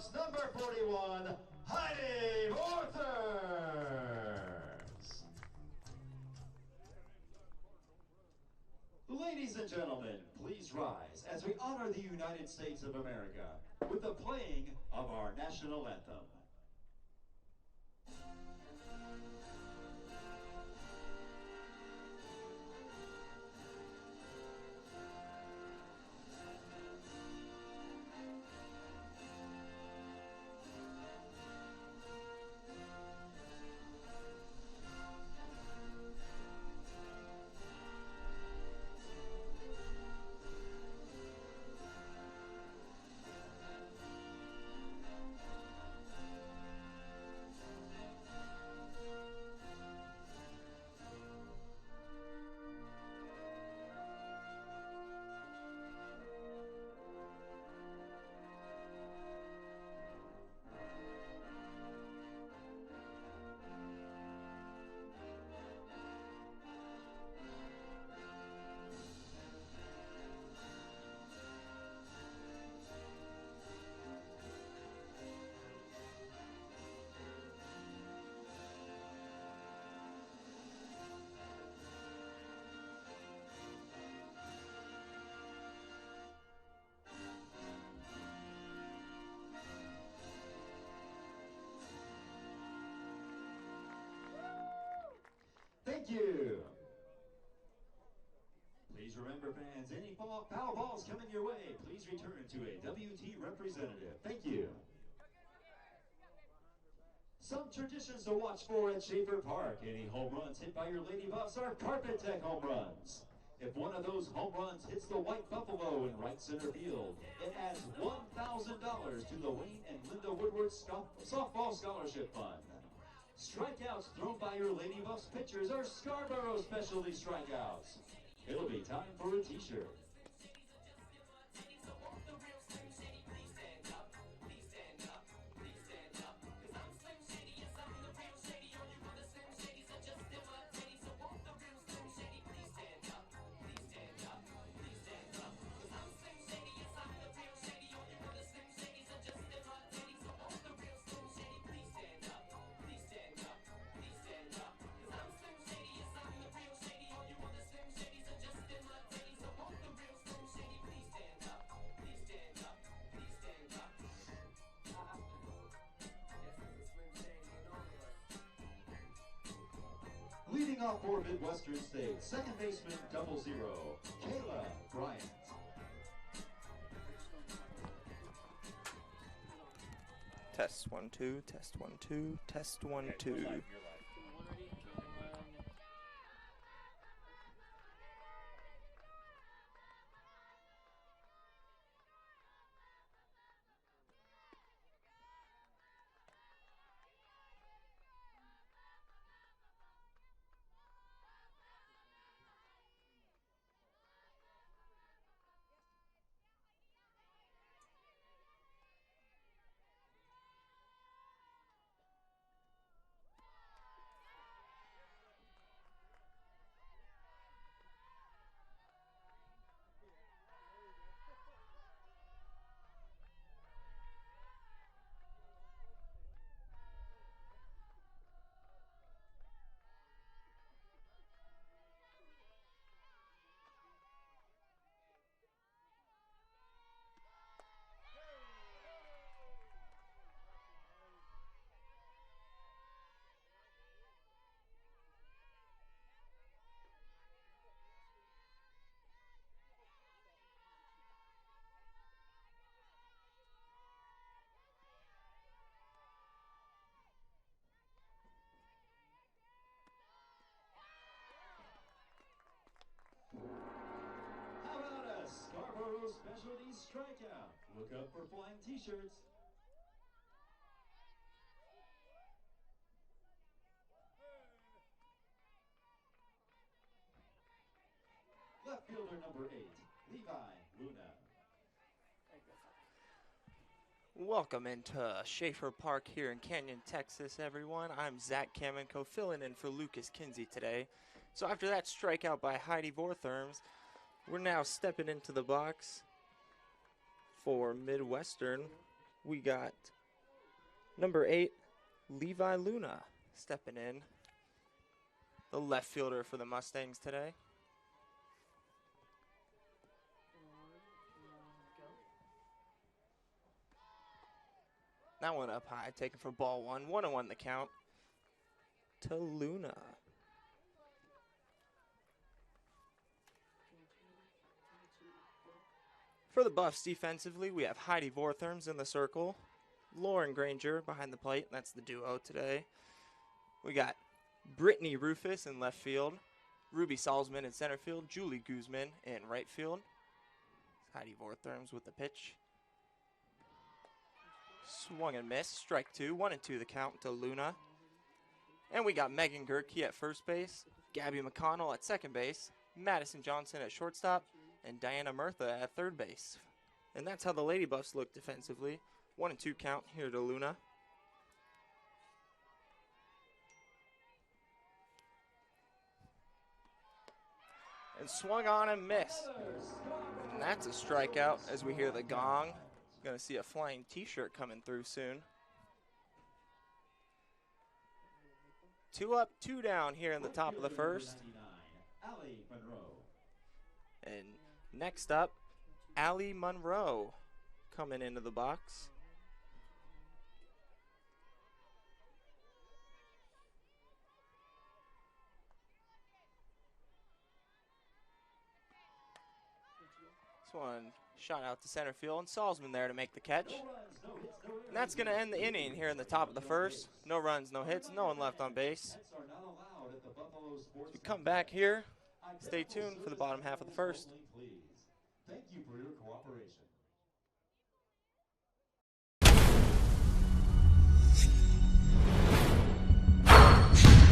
leadoffs, number 41, Heidi Morthers. Ladies and gentlemen, please rise as we honor the United States of America with the playing of our national anthem. Thank you. Please remember, fans, any foul balls coming your way, please return to a WT representative. Thank you. Some traditions to watch for at Schaefer Park. Any home runs hit by your Lady Buffs are Carpet Tech home runs. If one of those home runs hits the White Buffalo in right center field, it adds $1,000 to the Wayne and Linda Woodward Softball Scholarship Fund. Strikeouts thrown by your Lady Buffs pitchers are Scarborough Specialty Strikeouts. It'll be time for a t-shirt. Leading off for Midwestern State, second baseman 00, Kayla Bryant. Test 1 2, test 1 2, test 1 2. You're live. How about a Scarborough Specialty Strikeout? Look up for flying t-shirts. Left fielder number 8, Levi Luna. Welcome into Schaefer Park here in Canyon, Texas, everyone. I'm Zach Kamenko, filling in for Lucas Kinsey today. So after that strikeout by Heidi Vortherms, we're now stepping into the box for Midwestern. we got number 8, Levi Luna, stepping in. The left fielder for the Mustangs today. That one up high, taken for ball 1. 1-1 the count to Luna. For the Buffs defensively, we have Heidi Vortherms in the circle. Lauren Granger behind the plate. That's the duo today. We got Brittany Rufus in left field. Ruby Salzman in center field. Julie Guzman in right field. Heidi Vortherms with the pitch. Swung and missed. Strike 2. 1-2 the count to Luna. And we got Megan Gerke at first base. Gabby McConnell at second base. Madison Johnson at shortstop. And Diana Murtha at third base. And that's how the Lady Buffs look defensively. 1-2 count here to Luna. And swung on and missed. And that's a strikeout as we hear the gong. Going to see a flying t-shirt coming through soon. 2 up, 2 down here in the top of the first. And next up, Allie Monroe coming into the box. This one shot out to center field, and Salzman there to make the catch. And that's going to end the inning here in the top of the first. No runs, no hits, no one left on base. As we come back here, stay tuned for the bottom half of the first. Thank you for your cooperation.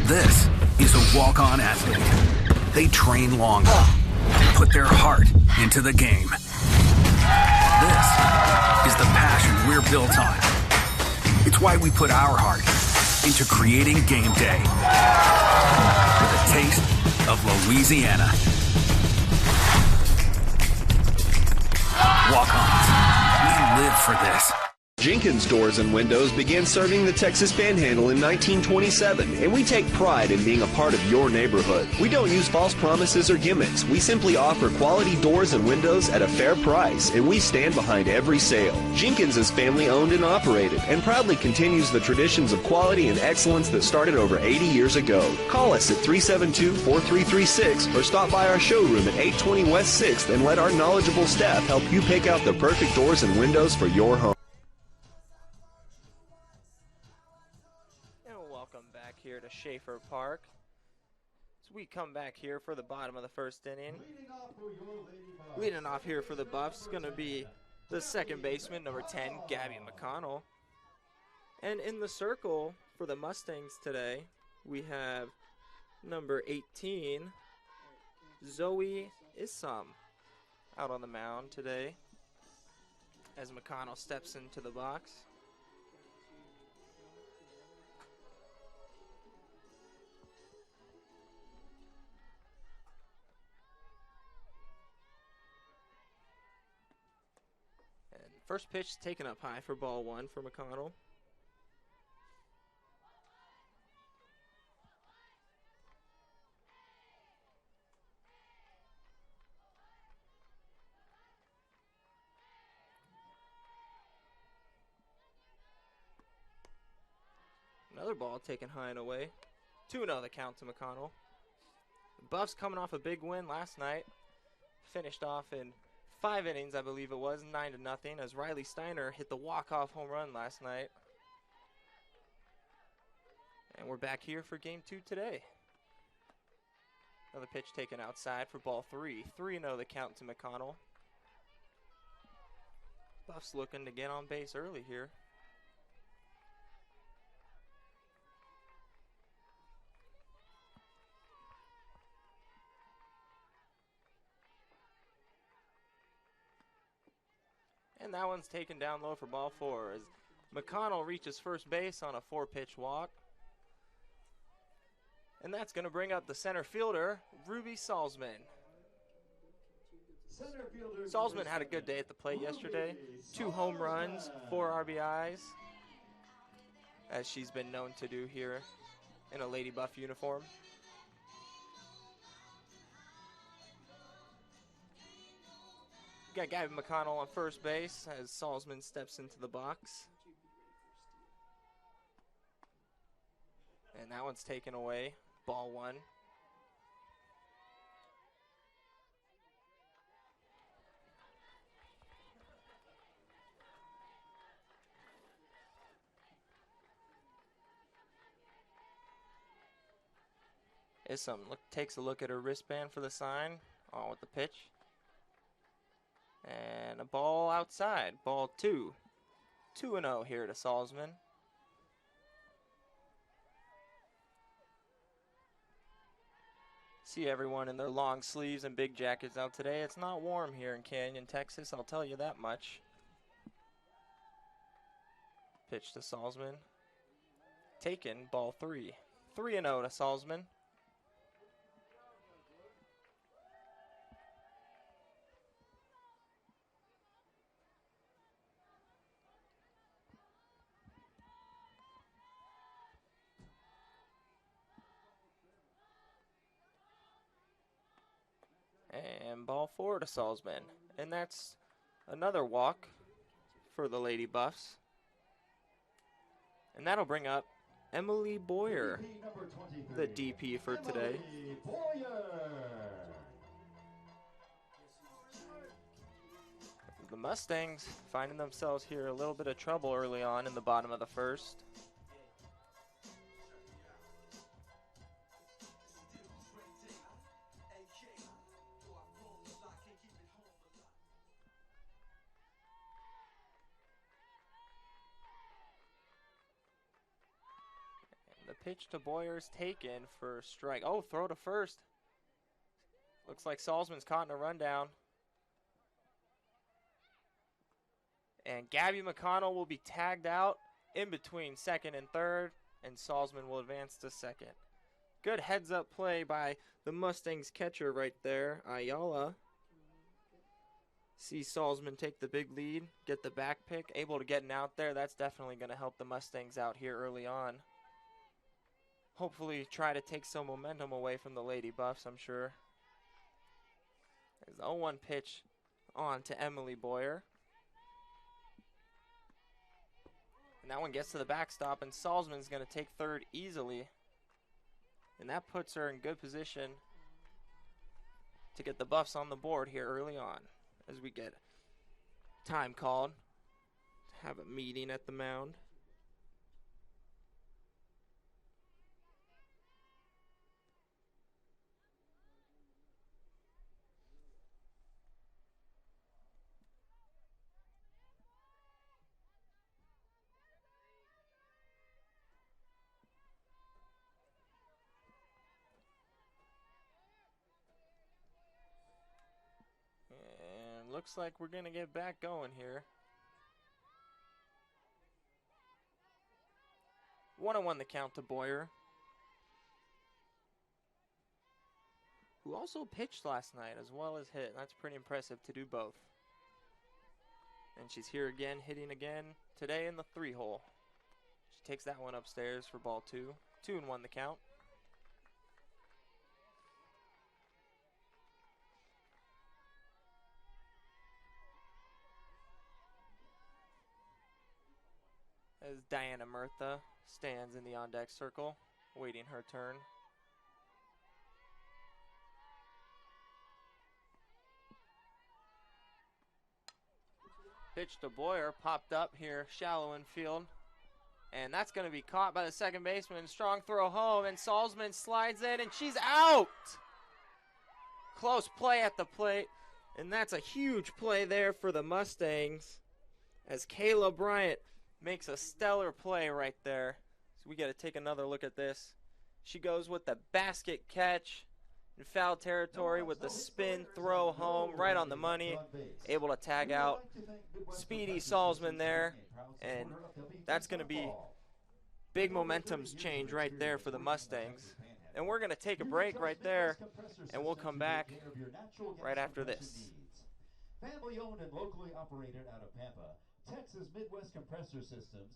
This is a walk-on athlete. They train longer, put their heart into the game. This is the passion we're built on. It's why we put our heart into creating game day with a taste of Louisiana. Walk-ons, we live for this. Jenkins Doors and Windows began serving the Texas Panhandle in 1927, and we take pride in being a part of your neighborhood. We don't use false promises or gimmicks. We simply offer quality doors and windows at a fair price, and we stand behind every sale. Jenkins is family owned and operated, and proudly continues the traditions of quality and excellence that started over 80 years ago. Call us at 372-4336 or stop by our showroom at 820 West 6th and let our knowledgeable staff help you pick out the perfect doors and windows for your home. Here to Schaefer Park. So we come back here for the bottom of the first inning. Leading off here for the Buffs is going to be the second baseman, number 10, Gabby McConnell. And in the circle for the Mustangs today, we have number 18, Zoe Issam, out on the mound today as McConnell steps into the box. First pitch taken up high for ball 1 for McConnell. Another ball taken high and away. 2-0 the count to McConnell. The Buffs coming off a big win last night. Finished off in 5 innings, I believe it was, 9-0, as Riley Steiner hit the walk-off home run last night. And we're back here for game 2 today. Another pitch taken outside for ball 3. 3-0 the count to McConnell. Buffs looking to get on base early here. And that one's taken down low for ball 4 as McConnell reaches first base on a 4-pitch walk. And that's going to bring up the center fielder, Ruby Salzman. Salzman had a good day at the plate yesterday. 2 home runs, 4 RBIs, as she's been known to do here in a Lady Buff uniform. Got Gabby McConnell on first base as Salzman steps into the box. And that one's taken away. Ball 1. Isum takes a look at her wristband for the sign. On with the pitch. And a ball outside. Ball 2. 2-0 here to Salzman. See everyone in their long sleeves and big jackets out today. It's not warm here in Canyon, Texas, I'll tell you that much. Pitch to Salzman. Taken, ball 3. 3-0 to Salzman. And ball 4 to Salzman. And that's another walk for the Lady Buffs. And that'll bring up Emily Boyer, the DP for today. The Mustangs finding themselves here a little bit of trouble early on in the bottom of the first. The pitch to Boyer's taken for strike. Oh, throw to first. Looks like Salzman's caught in a rundown. And Gabby McConnell will be tagged out in between second and third, and Salzman will advance to second. Good heads-up play by the Mustangs catcher right there, Ayala. See Salzman take the big lead, get the back pick, able to get an out there. That's definitely going to help the Mustangs out here early on. Hopefully try to take some momentum away from the Lady Buffs, I'm sure. There's the 0-1 pitch on to Emily Boyer. And that one gets to the backstop, and Salzman's going to take third easily. And that puts her in good position to get the Buffs on the board here early on as we get time called to have a meeting at the mound. Looks like we're going to get back going here. 1-1 the count to Boyer, who also pitched last night as well as hit. That's pretty impressive to do both. And she's here again, hitting again today in the 3-hole. She takes that one upstairs for ball 2. 2-1 the count. As Diana Murtha stands in the on-deck circle, waiting her turn. Pitch to Boyer, popped up here, shallow in field. And that's going to be caught by the second baseman. Strong throw home, and Salzman slides in, and she's out! Close play at the plate, and that's a huge play there for the Mustangs as Kayla Bryant makes a stellar play right there. So we got to take another look at this. She goes with the basket catch in foul territory with the spin throw home right on the money. Able to tag out speedy Salzman there. And that's going to be big momentum's change right there for the Mustangs. And we're going to take a break right there, and we'll come back right after this. Family owned and locally operated out of Pampa, Texas Midwest Compressor Systems.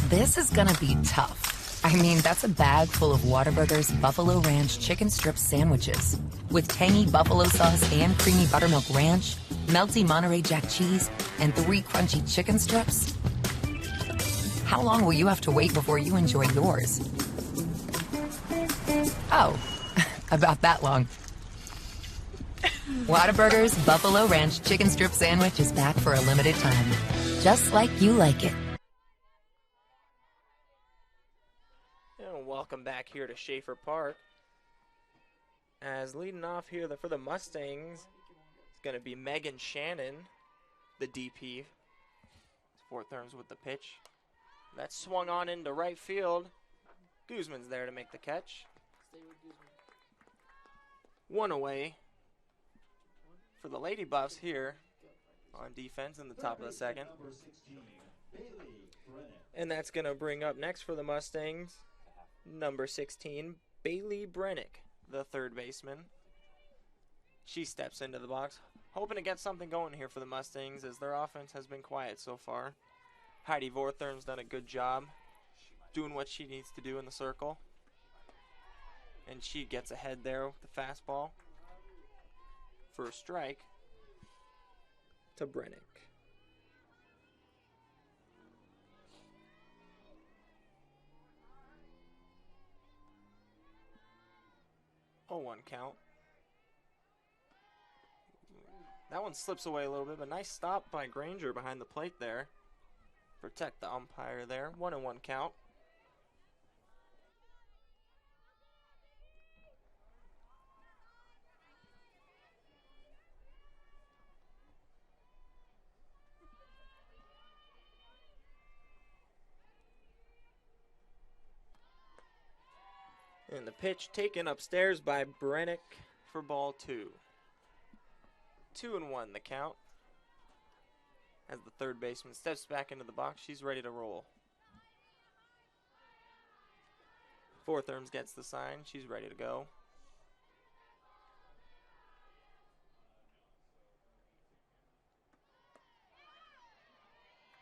This is gonna be tough. I mean, that's a bag full of Whataburger's Buffalo Ranch chicken strip sandwiches with tangy buffalo sauce and creamy buttermilk ranch, melty Monterey Jack cheese, and 3 crunchy chicken strips. How long will you have to wait before you enjoy yours? Oh, about that long. Whataburger's Buffalo Ranch chicken strip sandwich is back for a limited time, just like you like it. Welcome back here to Schaefer Park. As leading off here for the Mustangs, it's going to be Megan Shannon, the DP. Fourth arms with the pitch. That swung on into right field. Guzman's there to make the catch. 1 away for the Lady Buffs here on defense in the top of the second. And that's going to bring up next for the Mustangs, number 16, Bailey Brennick, the third baseman. She steps into the box, hoping to get something going here for the Mustangs as their offense has been quiet so far. Heidi Vortherm's done a good job doing what she needs to do in the circle. And she gets ahead there with the fastball for a strike to Brennick. 0-1 count. That one slips away a little bit, but nice stop by Granger behind the plate there. Protect the umpire there. 1-1 count. And the pitch taken upstairs by Brennick for ball 2. 2-1 the count. As the third baseman steps back into the box, she's ready to roll. Vortherms gets the sign. She's ready to go.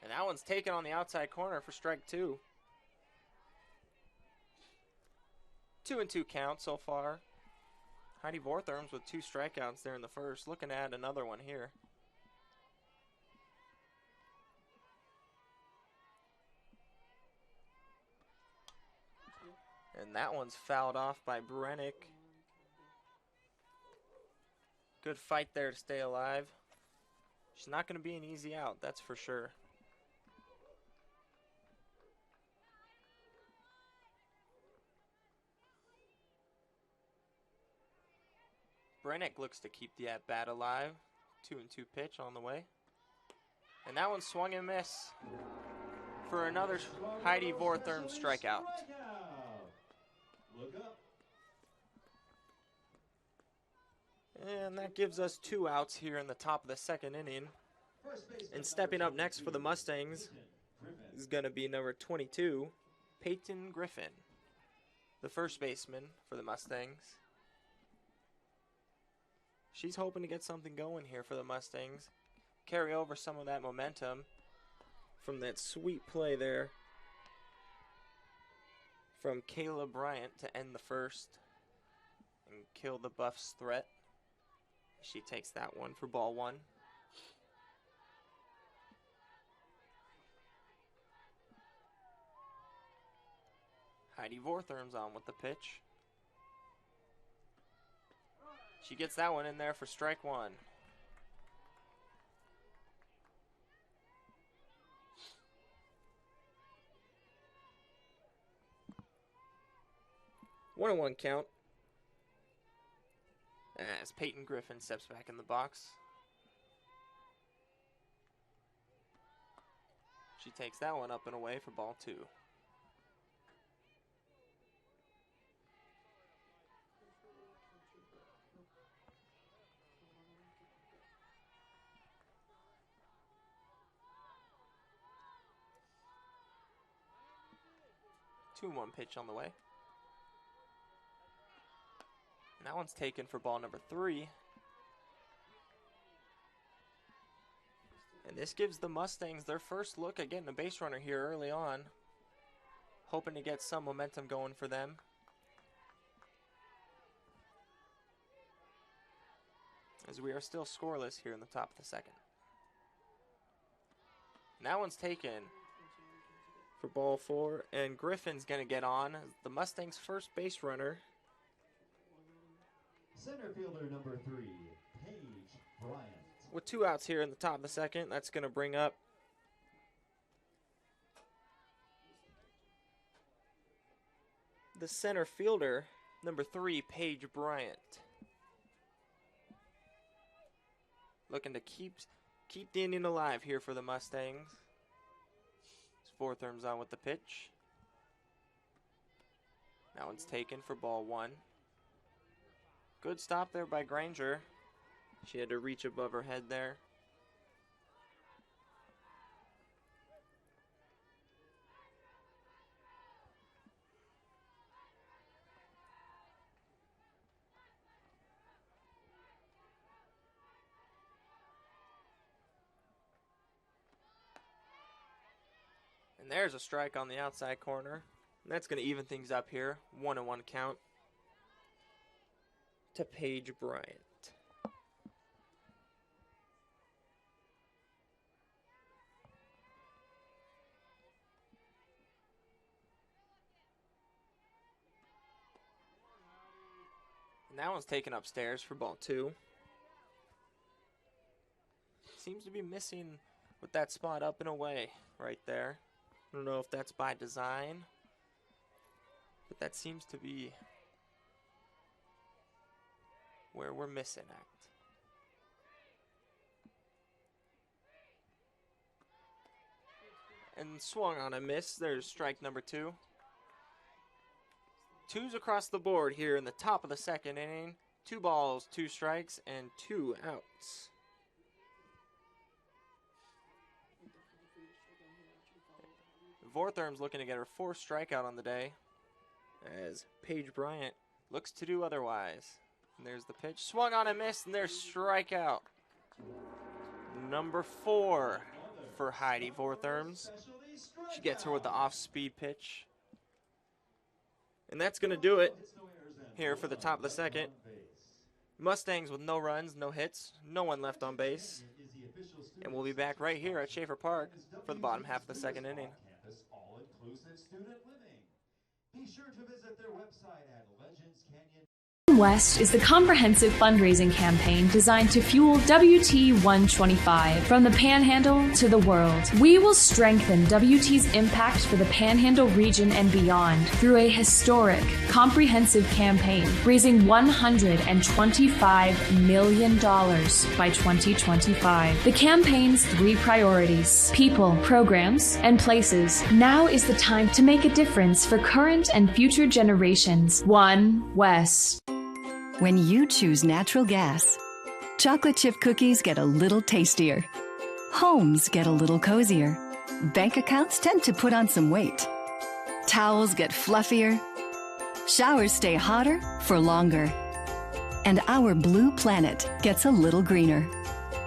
And that one's taken on the outside corner for strike 2. 2-2 count so far. Heidi Vortherms with 2 strikeouts there in the first. Looking at another one here. And that one's fouled off by Brennick. Good fight there to stay alive. She's not going to be an easy out, that's for sure. Brennick looks to keep the at-bat alive. 2-2 pitch on the way. And that one swung and miss for another Heidi Vortherm strikeout. And that gives us 2 outs here in the top of the second inning. And stepping up next for the Mustangs is going to be number 22, Peyton Griffin, the first baseman for the Mustangs. She's hoping to get something going here for the Mustangs. Carry over some of that momentum from that sweet play there from Kayla Bryant to end the first and kill the Buffs' threat. She takes that one for ball 1. Heidi Vortherm's on with the pitch. She gets that one in there for strike 1. One and 1 count. As Peyton Griffin steps back in the box. She takes that one up and away for ball 2. Two one pitch on the way. And that one's taken for ball number 3. And this gives the Mustangs their first look at getting a base runner here early on. Hoping to get some momentum going for them. As we are still scoreless here in the top of the second. And that one's taken for ball 4. And Griffin's going to get on as the Mustangs' first base runner. Center fielder number 3, Paige Bryant. With 2 outs here in the top of the second, that's going to bring up the center fielder, number 3, Paige Bryant. Looking to keep the inning alive here for the Mustangs. Fortherm's on with the pitch. That one's taken for ball 1. Good stop there by Granger. She had to reach above her head there. And there's a strike on the outside corner. And that's going to even things up here. 1-1 count to Paige Bryant. And that one's taken upstairs for ball 2. Seems to be missing with that spot up and away right there. I don't know if that's by design, but that seems to be where we're missing at. And swung on a miss. There's strike number 2. 2s across the board here in the top of the second inning. 2 balls, 2 strikes, and 2 outs. Vortherm's looking to get her 4th strikeout on the day, as Paige Bryant looks to do otherwise. And there's the pitch. Swung on a miss, and there's strikeout. Number 4 for Heidi Vortherms. She gets her with the off-speed pitch. And that's going to do it here for the top of the second. Mustangs with no runs, no hits, no one left on base. And we'll be back right here at Schaefer Park for the bottom half of the second inning. All-inclusive student living. Be sure to visit their website at Legends Canyon. West is the comprehensive fundraising campaign designed to fuel WT 125 from the Panhandle to the world. We will strengthen WT's impact for the Panhandle region and beyond through a historic, comprehensive campaign, raising $125 million by 2025. The campaign's 3 priorities: people, programs, and places. Now is the time to make a difference for current and future generations. One West. When you choose natural gas, chocolate chip cookies get a little tastier. Homes get a little cozier. Bank accounts tend to put on some weight. Towels get fluffier. Showers stay hotter for longer. And our blue planet gets a little greener.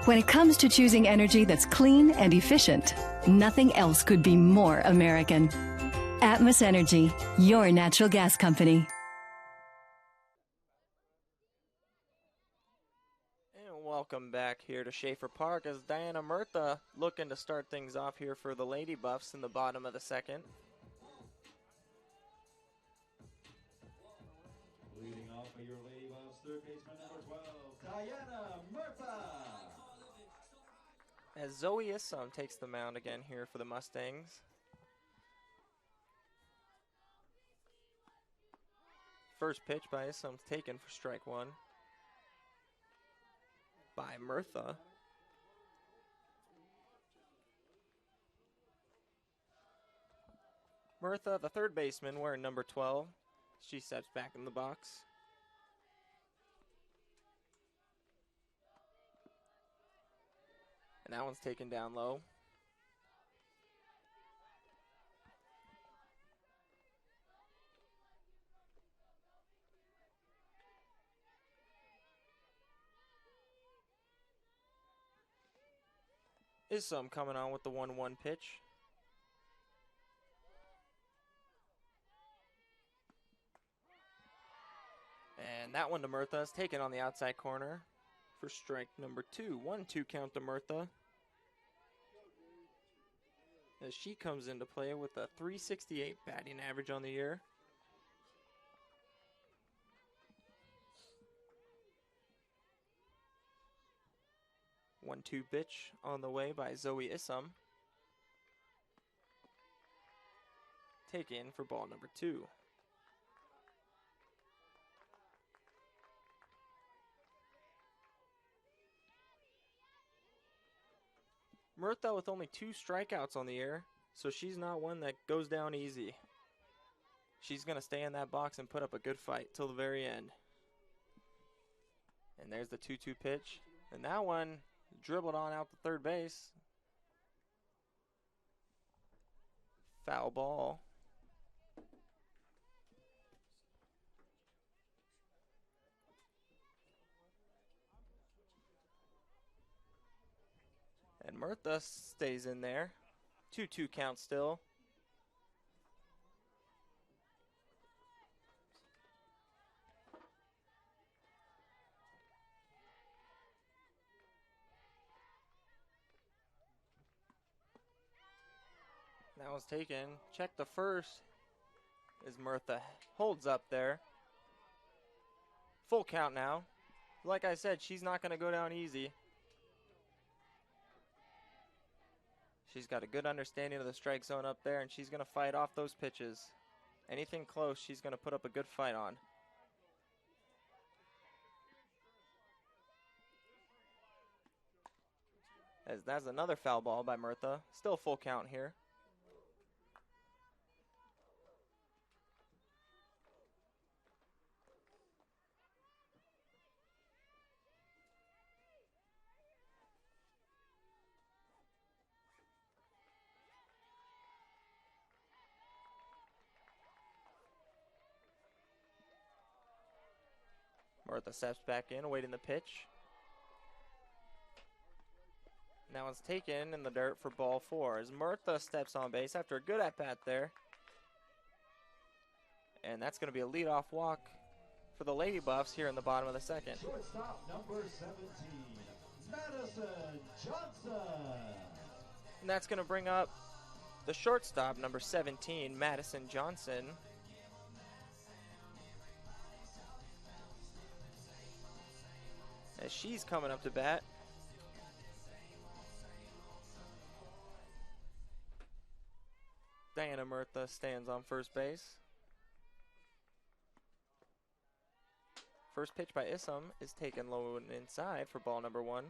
When it comes to choosing energy that's clean and efficient, nothing else could be more American. Atmos Energy, your natural gas company. Welcome back here to Schaefer Park as Diana Murtha looking to start things off here for the Lady Buffs in the bottom of the second. Leading off for your Lady Buffs, third baseman number 12, Diana Murtha. As Zoe Issom takes the mound again here for the Mustangs. First pitch by Issom's taken for strike 1. By Murtha. Mirtha, the third baseman, wearing number 12. She steps back in the box. And that one's taken down low. Isom coming on with the 1-1 pitch. And that one to Mirtha is taken on the outside corner for strike number 2. 1-2 count to Mirtha. As she comes into play with a .368 batting average on the year. One-two pitch on the way by Zoe Isom. Taken for ball number 2. Mirtha with only 2 strikeouts on the year, so she's not one that goes down easy. She's going to stay in that box and put up a good fight till the very end. And there's the 2-2 pitch. And that one dribbled on out to third base. Foul ball. And Mirtha stays in there. 2-2 count still. That was taken. Check the first as Mirtha holds up there. Full count now. Like I said, she's not going to go down easy. She's got a good understanding of the strike zone up there, and she's going to fight off those pitches. Anything close, she's going to put up a good fight on. As that's another foul ball by Mirtha. Still full count here. Mirtha steps back in, awaiting the pitch. That one's taken in the dirt for ball 4 as Mirtha steps on base after a good at-bat there. And that's going to be a leadoff walk for the Lady Buffs here in the bottom of the second. Shortstop number 17, Madison Johnson. And that's going to bring up the shortstop number 17, Madison Johnson. As she's coming up to bat. Diana Mirtha stands on first base. First pitch by Isom is taken low and inside for ball number 1.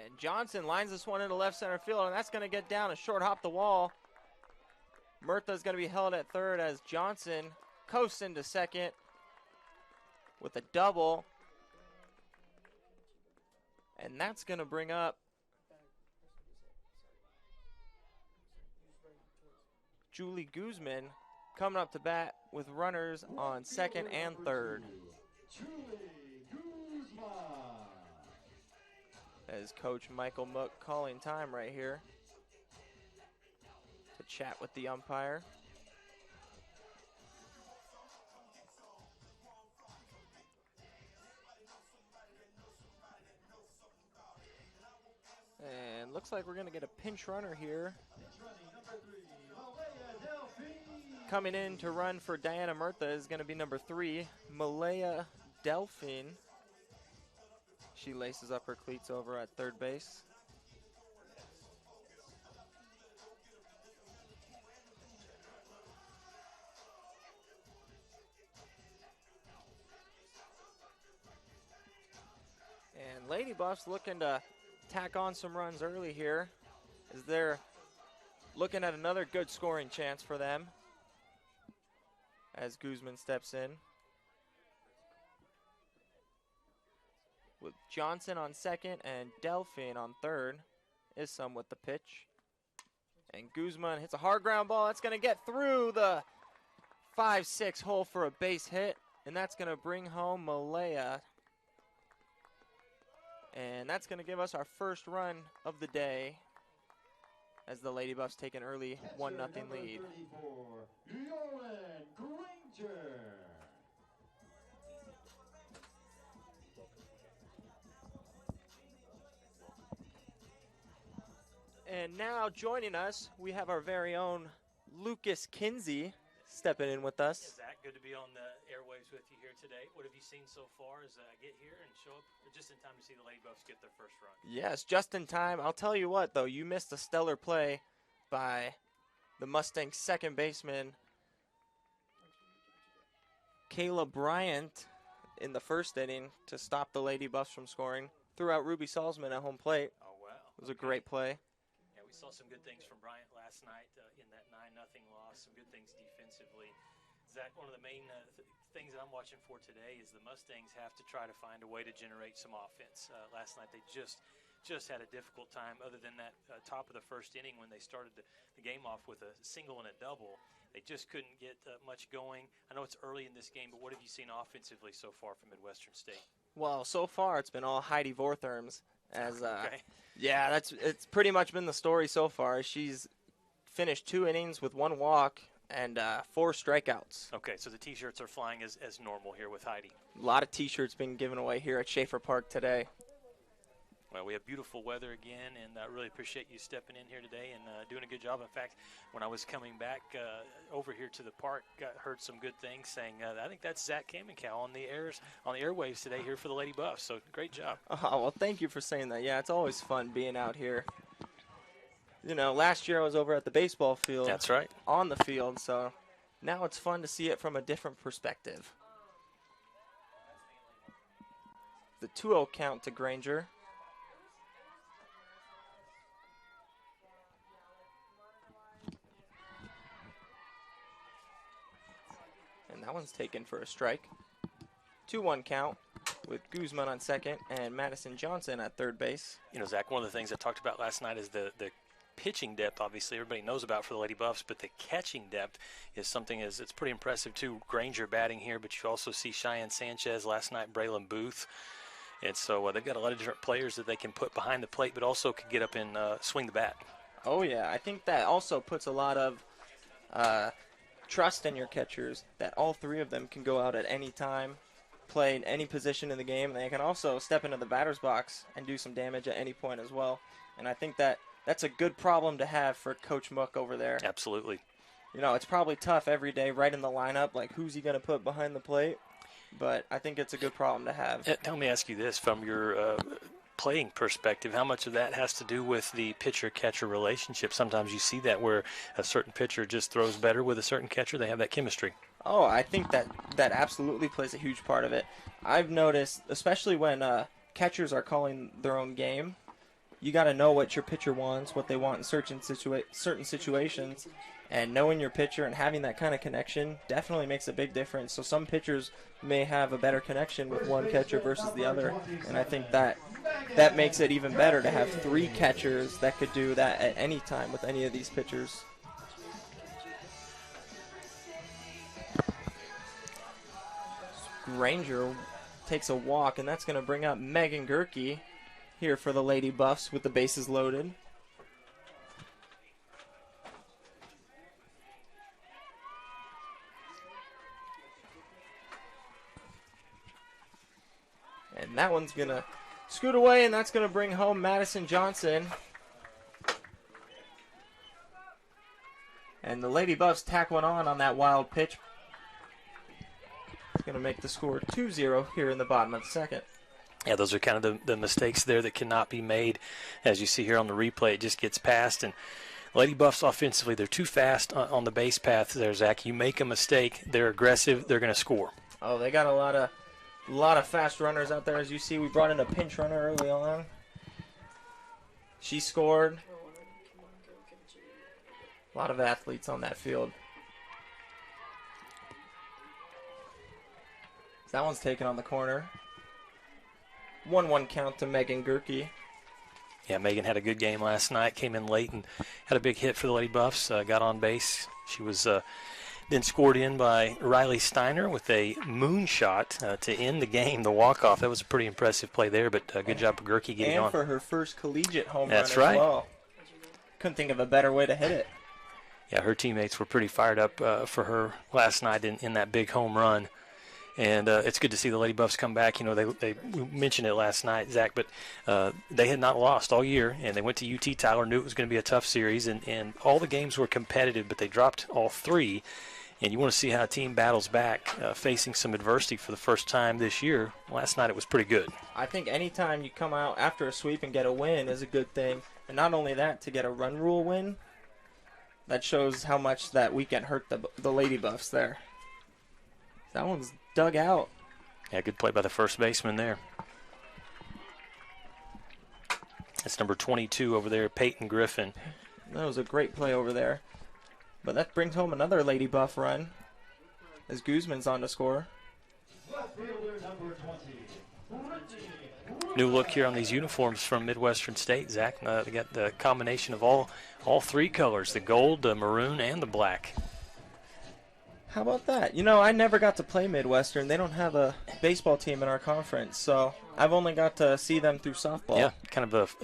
And Johnson lines this one into left center field, and that's going to get down a short hop the wall. Mirtha's going to be held at third as Johnson coasts into second with a double. And that's going to bring up Julie Guzman coming up to bat with runners on second and third. As Coach Michael Mook calling time right here to chat with the umpire. And looks like we're going to get a pinch runner here. Coming in to run for Diana Mirtha is going to be number 3, Malaya Delphine. She laces up her cleats over at third base. Lady Buffs looking to tack on some runs early here, as they're looking at another good scoring chance for them as Guzman steps in. With Johnson on second and Delphine on third. Issam with the pitch. And Guzman hits a hard ground ball. That's going to get through the 5-6 hole for a base hit. And that's going to bring home Malaya. And that's going to give us our first run of the day as the Lady Buffs take an early 1-0 lead. And now joining us, we have our very own Lucas Kinsey stepping in with us. Yeah, Zach, good to be on the airwaves with you here today. What have you seen so far as I get here and show up just in time to see the Lady Buffs get their first run? Yes, just in time. I'll tell you what, though, you missed a stellar play by the Mustangs' second baseman, Kayla Bryant, in the first inning to stop the Lady Buffs from scoring. Threw out Ruby Salzman at home plate. Oh, wow. It was a great play. We saw some good things from Bryant last night in that 9-0 loss, some good things defensively. Zach, one of the main things that I'm watching for today is the Mustangs have to try to find a way to generate some offense. Last night they just had a difficult time other than that top of the first inning when they started the game off with a single and a double. They just couldn't get much going. I know it's early in this game, but what have you seen offensively so far from Midwestern State? Well, so far it's been all Heidi Vortherms. Okay. Yeah, it's pretty much been the story so far. She's finished 2 innings with 1 walk and 4 strikeouts. Okay, so the T-shirts are flying as normal here with Heidi. A lot of T-shirts being given away here at Schaefer Park today. Well, we have beautiful weather again, and I really appreciate you stepping in here today and doing a good job. In fact, when I was coming back over here to the park, heard some good things saying, I think that's Zach Kamenkow on the airwaves today here for the Lady Buffs. So great job. Oh, well, thank you for saying that. Yeah, it's always fun being out here. You know, last year I was over at the baseball field. That's right. On the field, so now it's fun to see it from a different perspective. The 2-0 count to Granger. And that one's taken for a strike. 2-1 count with Guzman on second and Madison Johnson at third base. You know, Zach, one of the things I talked about last night is the pitching depth, obviously, everybody knows about for the Lady Buffs, but the catching depth is something it's pretty impressive, too. Granger batting here, but you also see Cheyenne Sanchez last night, Braylon Booth. And so they've got a lot of different players that they can put behind the plate, but also can get up and swing the bat. Oh, yeah. I think that also puts a lot of trust in your catchers, that all 3 of them can go out at any time, play in any position in the game, and they can also step into the batter's box and do some damage at any point as well. And I think that's a good problem to have for Coach Mook over there. Absolutely. You know, it's probably tough every day right in the lineup, like who's he going to put behind the plate, but I think it's a good problem to have. Let me ask you this, from your playing perspective, how much of that has to do with the pitcher-catcher relationship? Sometimes you see that where a certain pitcher just throws better with a certain catcher. They have that chemistry. Oh, I think that absolutely plays a huge part of it. I've noticed, especially when catchers are calling their own game, you got to know what your pitcher wants, what they want in certain situations, and knowing your pitcher and having that kind of connection definitely makes a big difference. So some pitchers may have a better connection with one catcher versus the other, and I think that makes it even better to have 3 catchers that could do that at any time with any of these pitchers. Granger takes a walk, and that's going to bring up Megan Gerke here for the Lady Buffs with the bases loaded. And that one's going to scoot away, and that's going to bring home Madison Johnson. And the Lady Buffs tack one on that wild pitch. It's going to make the score 2-0 here in the bottom of the second. Yeah, those are kind of the mistakes there that cannot be made. As you see here on the replay, it just gets past. And Lady Buffs offensively, they're too fast on the base path there, Zach. You make a mistake, they're aggressive, they're going to score. Oh, they got a lot of A lot of fast runners out there. As you see, we brought in a pinch runner early on. She scored. A lot of athletes on that field. That one's taken on the corner. 1-1 count to Megan Gerke. Yeah, Megan had a good game last night. Came in late and had a big hit for the Lady Buffs. Got on base. She was then scored in by Riley Steiner with a moonshot to end the game, the walk-off. That was a pretty impressive play there, but good job of Gerke getting on. And for her first collegiate home run as well. Couldn't think of a better way to hit it. Yeah, her teammates were pretty fired up for her last night in that big home run. And it's good to see the Lady Buffs come back. You know, we mentioned it last night, Zach, but they had not lost all year, and they went to UT. Tyler knew it was going to be a tough series, and all the games were competitive, but they dropped all three. And you want to see how a team battles back, facing some adversity for the first time this year. Last night it was pretty good. I think anytime you come out after a sweep and get a win is a good thing. And not only that, to get a run rule win, that shows how much that weekend hurt the Lady Buffs there. That one's dug out. Yeah, good play by the first baseman there. That's number 22 over there, Peyton Griffin. That was a great play over there. But that brings home another Lady Buff run as Guzman's on to score. New look here on these uniforms from Midwestern State, Zach. They got the combination of all three colors, the gold, the maroon, and the black. How about that? You know, I never got to play Midwestern. They don't have a baseball team in our conference, so I've only got to see them through softball. Yeah, kind of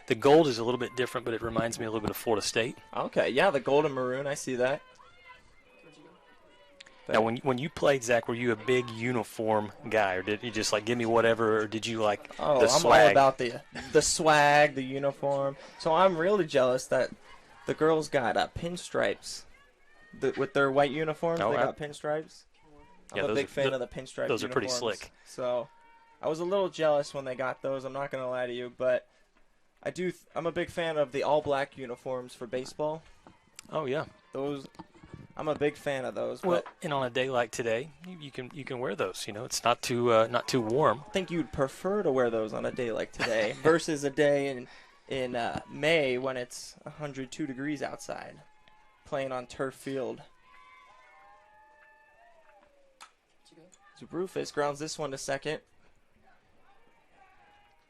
the gold is a little bit different, but it reminds me a little bit of Florida State. Okay, yeah, the gold and maroon, I see that. Now, when you played, Zach, were you a big uniform guy, or did you just like give me whatever, or did you like the swag? I'm all about the swag, the uniform. So I'm really jealous that the girls got pinstripes with their white uniforms. They got pinstripes. I'm a big fan of the pinstripe. Those uniforms, are pretty slick. So I was a little jealous when they got those. I'm not gonna lie to you, but I'm a big fan of the all-black uniforms for baseball. Oh yeah, those. I'm a big fan of those. Well, and on a day like today, you can wear those. You know, it's not too warm. I think you'd prefer to wear those on a day like today versus a day in May when it's 102 degrees outside, playing on turf field. So Rufus grounds this one to second.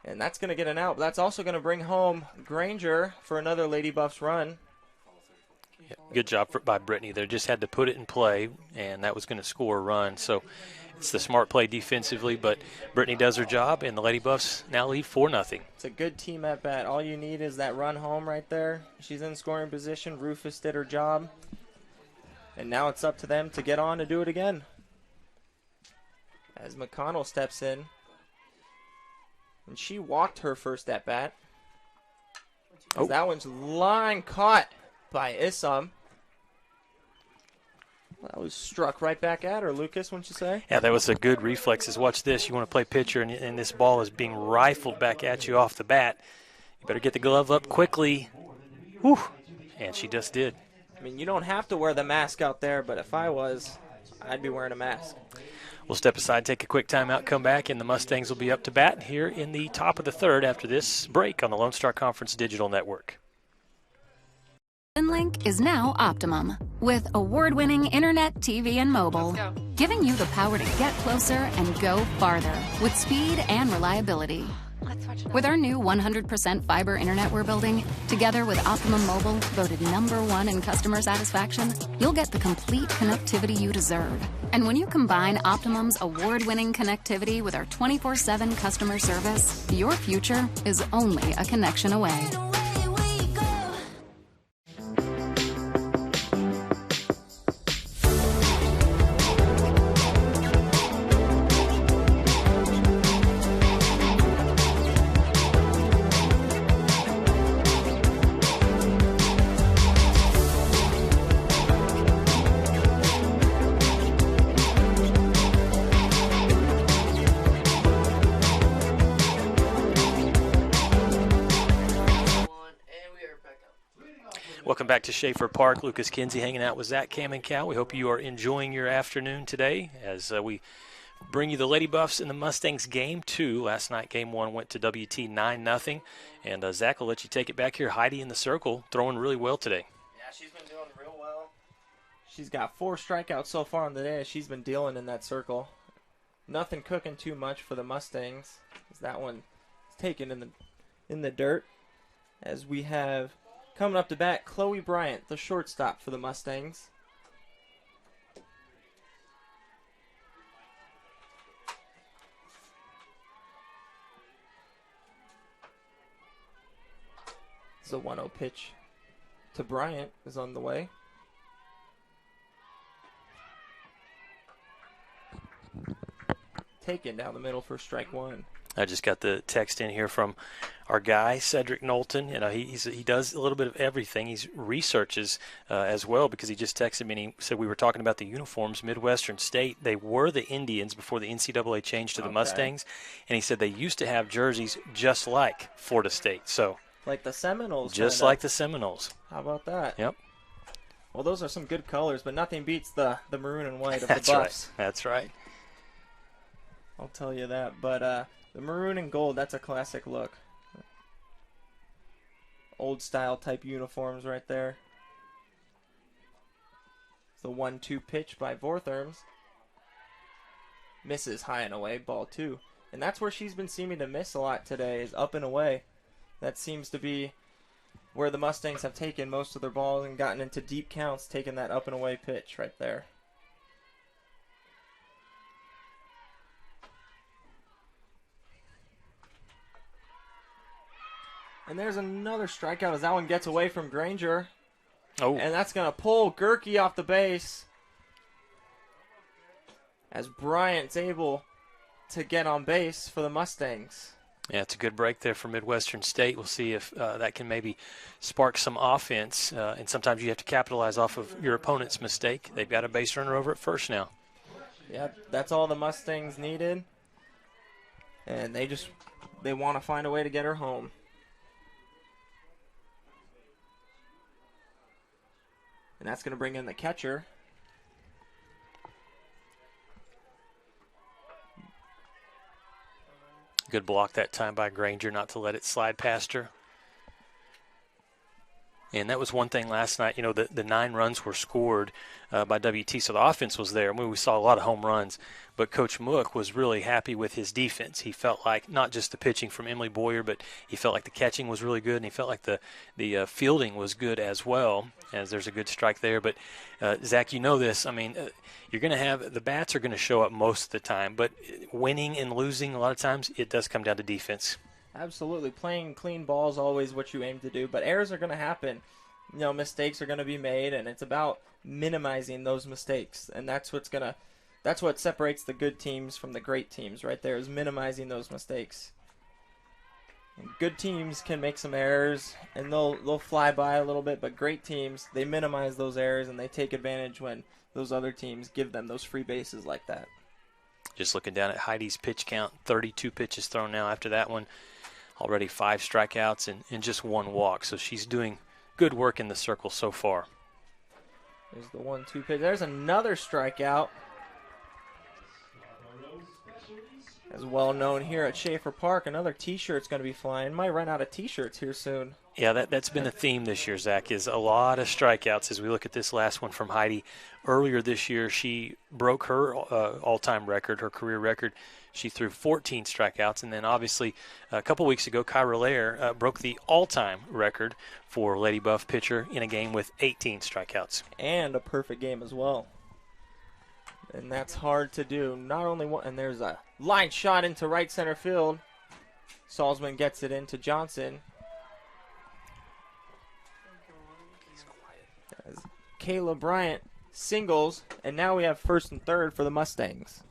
And that's going to get an out. But that's also going to bring home Granger for another Lady Buffs run. Yeah, good job by Brittany there. Just had to put it in play, and that was going to score a run. So it's the smart play defensively, but Brittany does her job, and the Lady Buffs now lead 4-0. It's a good team at bat. All you need is that run home right there. She's in scoring position. Rufus did her job. And now it's up to them to get on to do it again. As McConnell steps in. And she walked her first at bat. Oh. That one's line caught by Issam. That was struck right back at her, Lucas, wouldn't you say? Yeah, that was a good reflexes. Watch this. You want to play pitcher, and this ball is being rifled back at you off the bat. You better get the glove up quickly. Whew. And she just did. I mean, you don't have to wear the mask out there, but if I was, I'd be wearing a mask. We'll step aside, take a quick timeout, come back, and the Mustangs will be up to bat here in the top of the third after this break on the Lone Star Conference Digital Network. Link is now Optimum, with award-winning internet, TV, and mobile, giving you the power to get closer and go farther with speed and reliability. With our new 100% fiber internet we're building, together with Optimum Mobile, voted #1 in customer satisfaction, you'll get the complete connectivity you deserve. And when you combine Optimum's award-winning connectivity with our 24/7 customer service, your future is only a connection away. Welcome back to Schaefer Park. Lucas Kinsey hanging out with Zach Cam and Cal. We hope you are enjoying your afternoon today as we bring you the Lady Buffs and the Mustangs game 2. Last night, game 1 went to WT 9-0. And Zach will let you take it back here. Heidi in the circle, throwing really well today. Yeah, she's been doing real well. She's got 4 strikeouts so far on the day. She's been dealing in that circle. Nothing cooking too much for the Mustangs. That one is taken in the dirt. As we have coming up to bat, Chloe Bryant, the shortstop for the Mustangs. The 1-0 pitch to Bryant is on the way. Taken down the middle for strike 1. I just got the text in here from our guy, Cedric Knowlton. You know, he does a little bit of everything. He researches as well, because he just texted me and he said we were talking about the uniforms. Midwestern State, they were the Indians before the NCAA changed to the Mustangs. And he said they used to have jerseys just like Florida State. So like the Seminoles. Just like the Seminoles. How about that? Yep. Well, those are some good colors, but nothing beats the maroon and white of the Buffs. Right. That's right. I'll tell you that. But the maroon and gold, that's a classic look. Old style type uniforms right there. It's the 1-2 pitch by Vortherms. Misses high and away, ball 2. And that's where she's been seeming to miss a lot today, is up and away. That seems to be where the Mustangs have taken most of their balls and gotten into deep counts, taking that up and away pitch right there. And there's another strikeout as that one gets away from Granger. Oh. And that's going to pull Gerke off the base. As Bryant's able to get on base for the Mustangs. Yeah, it's a good break there for Midwestern State. We'll see if that can maybe spark some offense. And sometimes you have to capitalize off of your opponent's mistake. They've got a base runner over at first now. Yeah, that's all the Mustangs needed. And they want to find a way to get her home. And that's going to bring in the catcher. Good block that time by Granger not to let it slide past her. And that was one thing last night. You know, the 9 runs were scored by WT, so the offense was there. I mean, we saw a lot of home runs, but Coach Mook was really happy with his defense. He felt like not just the pitching from Emily Boyer, but he felt like the catching was really good, and he felt like the fielding was good as well, as there's a good strike there. But, Zach, you know this. I mean, you're going to have – the bats are going to show up most of the time, but winning and losing a lot of times, it does come down to defense. Absolutely. Playing clean ball is always what you aim to do, but errors are going to happen. You know, mistakes are going to be made, and it's about minimizing those mistakes. And that's what separates the good teams from the great teams right there, is minimizing those mistakes. And good teams can make some errors, and they'll fly by a little bit, but great teams, they minimize those errors, and they take advantage when those other teams give them those free bases like that. Just looking down at Heidi's pitch count, 32 pitches thrown now after that one. Already 5 strikeouts and just 1 walk. So she's doing good work in the circle so far. There's the 1-2 pitch. There's another strikeout. As well known here at Schaefer Park, another T-shirt's going to be flying. Might run out of T-shirts here soon. Yeah, that's been a theme this year, Zach, is a lot of strikeouts. As we look at this last one from Heidi, earlier this year she broke her all-time record, her career record. She threw 14 strikeouts, and then obviously a couple weeks ago, Kyra Lair broke the all-time record for Lady Buff pitcher in a game with 18 strikeouts. And a perfect game as well. And that's hard to do. Not only one, and there's a line shot into right center field. Salzman gets it into Johnson. As Kayla Bryant singles, and now we have first and third for the Mustangs.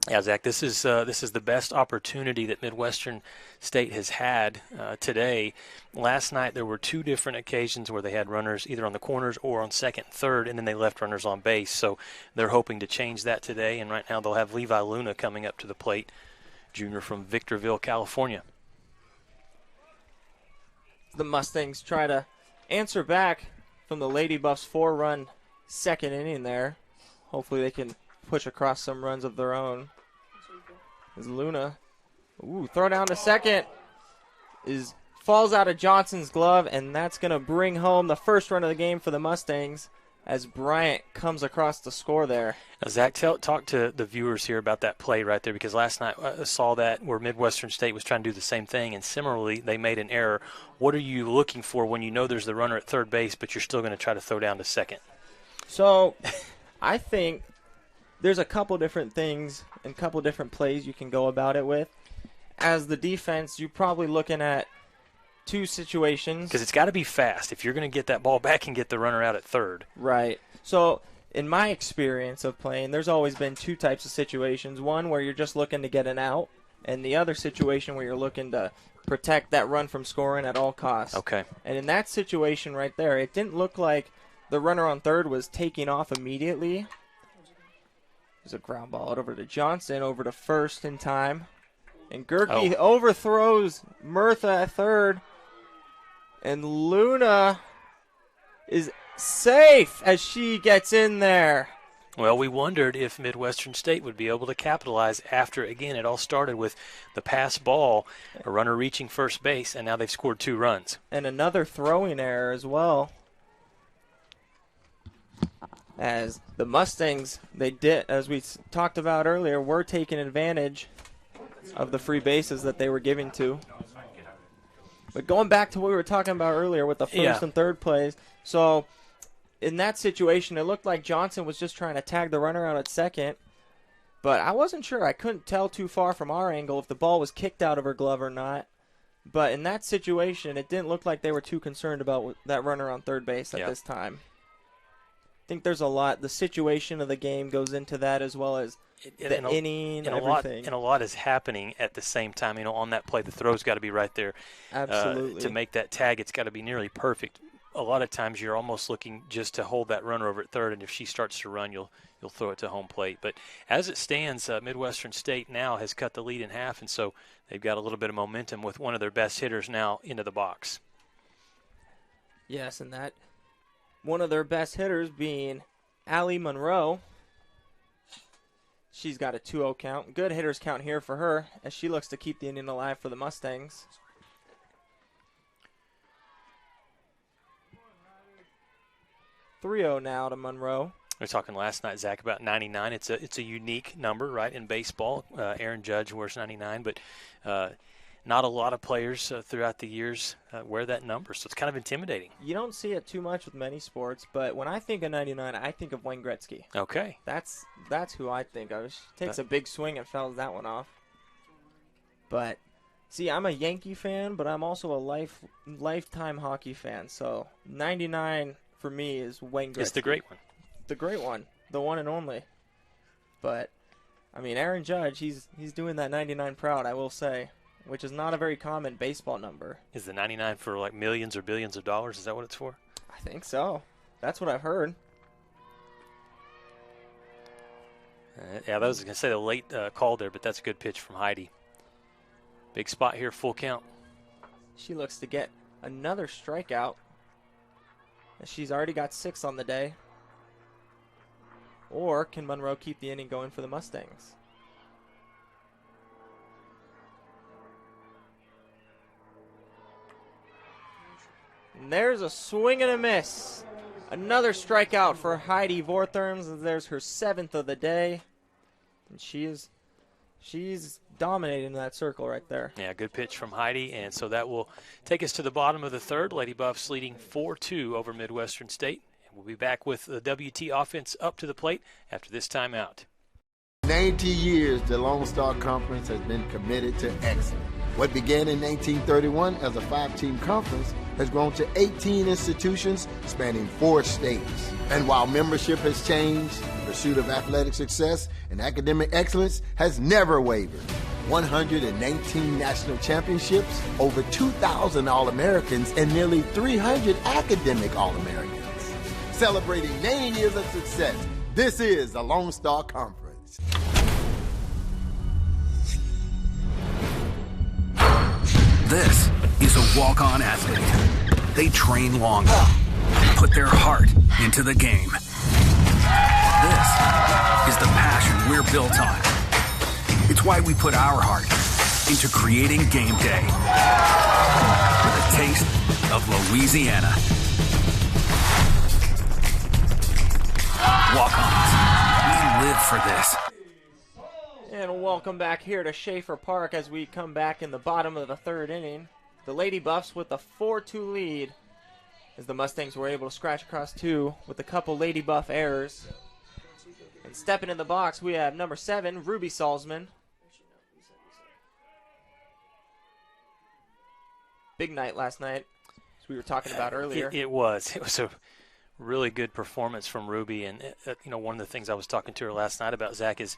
Yeah, Zach, this is the best opportunity that Midwestern State has had today. Last night there were 2 different occasions where they had runners either on the corners or on second and third, and then they left runners on base. So they're hoping to change that today, and right now they'll have Levi Luna coming up to the plate, junior from Victorville, California. The Mustangs try to answer back from the Lady Buffs 4-run second inning there. Hopefully they can push across some runs of their own. As Luna, throw down to second, falls out of Johnson's glove, and that's going to bring home the first run of the game for the Mustangs as Bryant comes across the score there. Now, Zach, talk to the viewers here about that play right there, because last night I saw that where Midwestern State was trying to do the same thing, and similarly they made an error. What are you looking for when you know there's the runner at third base, but you're still going to try to throw down to second? So I think there's a couple different things and a couple different plays you can go about it with. As the defense, you're probably looking at two situations. Because it's got to be fast if you're going to get that ball back and get the runner out at third. Right. So in my experience of playing, there's always been two types of situations. One where you're just looking to get an out, and the other situation where you're looking to protect that run from scoring at all costs. Okay. And in that situation right there, it didn't look like the runner on third was taking off immediately. There's a ground ball over to Johnson, over to first in time. And Gerke overthrows Murtha at third. And Luna is safe as she gets in there. Well, we wondered if Midwestern State would be able to capitalize after, again, it all started with the pass ball, a runner reaching first base, and now they've scored 2 runs. And another throwing error as well. As the Mustangs, they did, as we talked about earlier, were taking advantage of the free bases that they were giving to. But going back to what we were talking about earlier with the first and third plays, so in that situation, it looked like Johnson was just trying to tag the runner out at second, but I wasn't sure. I couldn't tell too far from our angle if the ball was kicked out of her glove or not. But in that situation, it didn't look like they were too concerned about that runner on third base at this time. I think there's a lot. The situation of the game goes into that, as well as the inning and everything. And a lot is happening at the same time. You know, on that play, the throw's got to be right there. Absolutely. To make that tag, it's got to be nearly perfect. A lot of times you're almost looking just to hold that runner over at third, and if she starts to run, you'll throw it to home plate. But as it stands, Midwestern State now has cut the lead in half, and so they've got a little bit of momentum with one of their best hitters now into the box. Yes, and that one of their best hitters being Allie Monroe. She's got a 2-0 count. Good hitters count here for her as she looks to keep the inning alive for the Mustangs. 3-0 now to Monroe. We were talking last night, Zach, about 99. It's a unique number, right, in baseball. Aaron Judge wears 99, but not a lot of players throughout the years wear that number, so it's kind of intimidating. You don't see it too much with many sports, but when I think of 99, I think of Wayne Gretzky. Okay. That's who I think of. She takes a big swing and fouls that one off. But, see, I'm a Yankee fan, but I'm also a lifetime hockey fan, so 99 for me is Wayne Gretzky. It's the great one. The great one. The one and only. But, I mean, Aaron Judge, he's doing that 99 proud, I will say, which is not a very common baseball number. Is the 99 for like millions or billions of dollars? Is that what it's for? I think so. That's what I've heard. Yeah, I was going to say the late call there, but that's a good pitch from Heidi. Big spot here, full count. She looks to get another strikeout. She's already got 6 on the day. Or can Monroe keep the inning going for the Mustangs? And there's a swing and a miss. Another strikeout for Heidi Vortherms. There's her 7th of the day. And she's dominating that circle right there. Yeah, good pitch from Heidi. And so that will take us to the bottom of the third. Lady Buffs leading 4-2 over Midwestern State. And we'll be back with the WT offense up to the plate after this timeout. 90 years, the Lone Star Conference has been committed to excellence. What began in 1931 as a 5-team conference has grown to 18 institutions spanning 4 states. And while membership has changed, the pursuit of athletic success and academic excellence has never wavered. 119 national championships, over 2,000 All-Americans, and nearly 300 academic All-Americans. Celebrating 90 years of success, this is the Lone Star Conference. This is a walk-on athlete. They train longer, put their heart into the game. This is the passion we're built on. It's why we put our heart into creating game day with a taste of Louisiana. Walk-ons, we live for this. And welcome back here to Schaefer Park as we come back in the bottom of the third inning. The Lady Buffs with a 4-2 lead as the Mustangs were able to scratch across two with a couple Lady Buff errors. And stepping in the box, we have number 7, Ruby Salzman. Big night last night, as we were talking about earlier. It was a really good performance from Ruby. And, one of the things I was talking to her last night about, Zach, is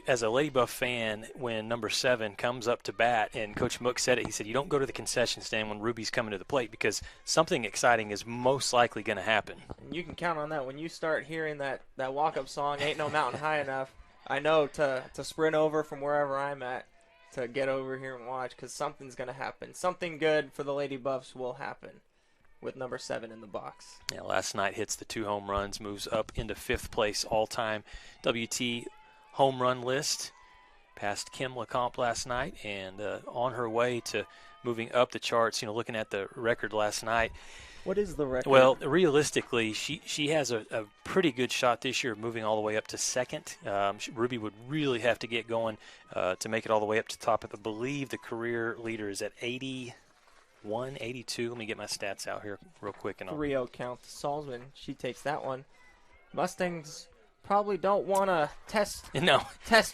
as a Lady Buff fan, when number 7 comes up to bat, and Coach Mook said it, he said, you don't go to the concession stand when Ruby's coming to the plate because something exciting is most likely going to happen. You can count on that. When you start hearing that walk-up song, Ain't No Mountain High Enough, I know to sprint over from wherever I'm at to get over here and watch because something's going to happen. Something good for the Lady Buffs will happen with number 7 in the box. Yeah, last night hits the 2 home runs, moves up into 5th place all-time WT home run list, past Kim LeCompte last night, and on her way to moving up the charts. Looking at the record last night. What is the record? Well, realistically, she has a pretty good shot this year, moving all the way up to 2nd. Ruby would really have to get going to make it all the way up to top. I believe the career leader is at 81, 82. Let me get my stats out here real quick. 3-0 count to Salzman. She takes that one. Mustangs probably don't want to test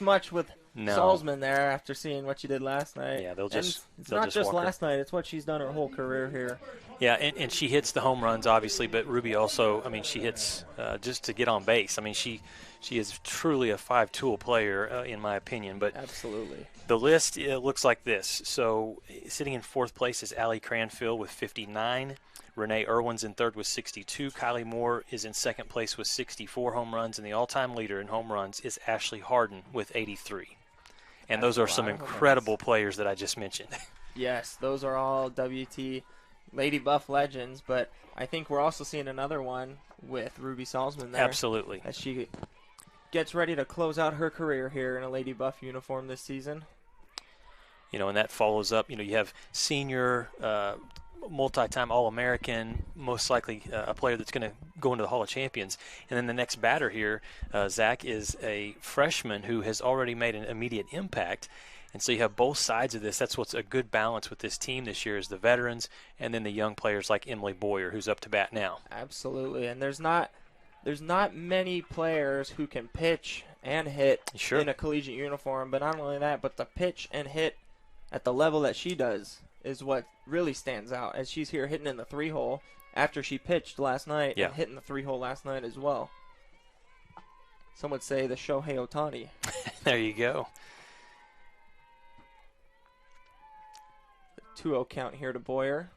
much with Salzman there after seeing what she did last night. Yeah, it's not just last night, it's what she's done her whole career here. Yeah, and she hits the home runs, obviously, but Ruby also, she hits just to get on base. She is truly a 5-tool player, in my opinion. But absolutely. The list looks like this. So sitting in 4th place is Allie Cranfield with 59. Renee Irwin's in 3rd with 62. Kylie Moore is in 2nd place with 64 home runs. And the all-time leader in home runs is Ashley Harden with 83. And those are some incredible players that I just mentioned. Yes, those are all WT Lady Buff legends. But I think we're also seeing another one with Ruby Salzman there. Absolutely. As she gets ready to close out her career here in a Lady Buff uniform this season. And that follows up. You have senior multi-time All-American, most likely a player that's going to go into the Hall of Champions. And then the next batter here, Zach, is a freshman who has already made an immediate impact. And so you have both sides of this. That's what's a good balance with this team this year is the veterans and then the young players like Emily Boyer, who's up to bat now. Absolutely. And there's not many players who can pitch and hit in a collegiate uniform. But not only that, but to pitch and hit at the level that she does is what really stands out, as she's here hitting in the 3-hole after she pitched last night and hitting the 3-hole last night as well. Some would say the Shohei Ohtani. There you go. 2-0 count here to Boyer.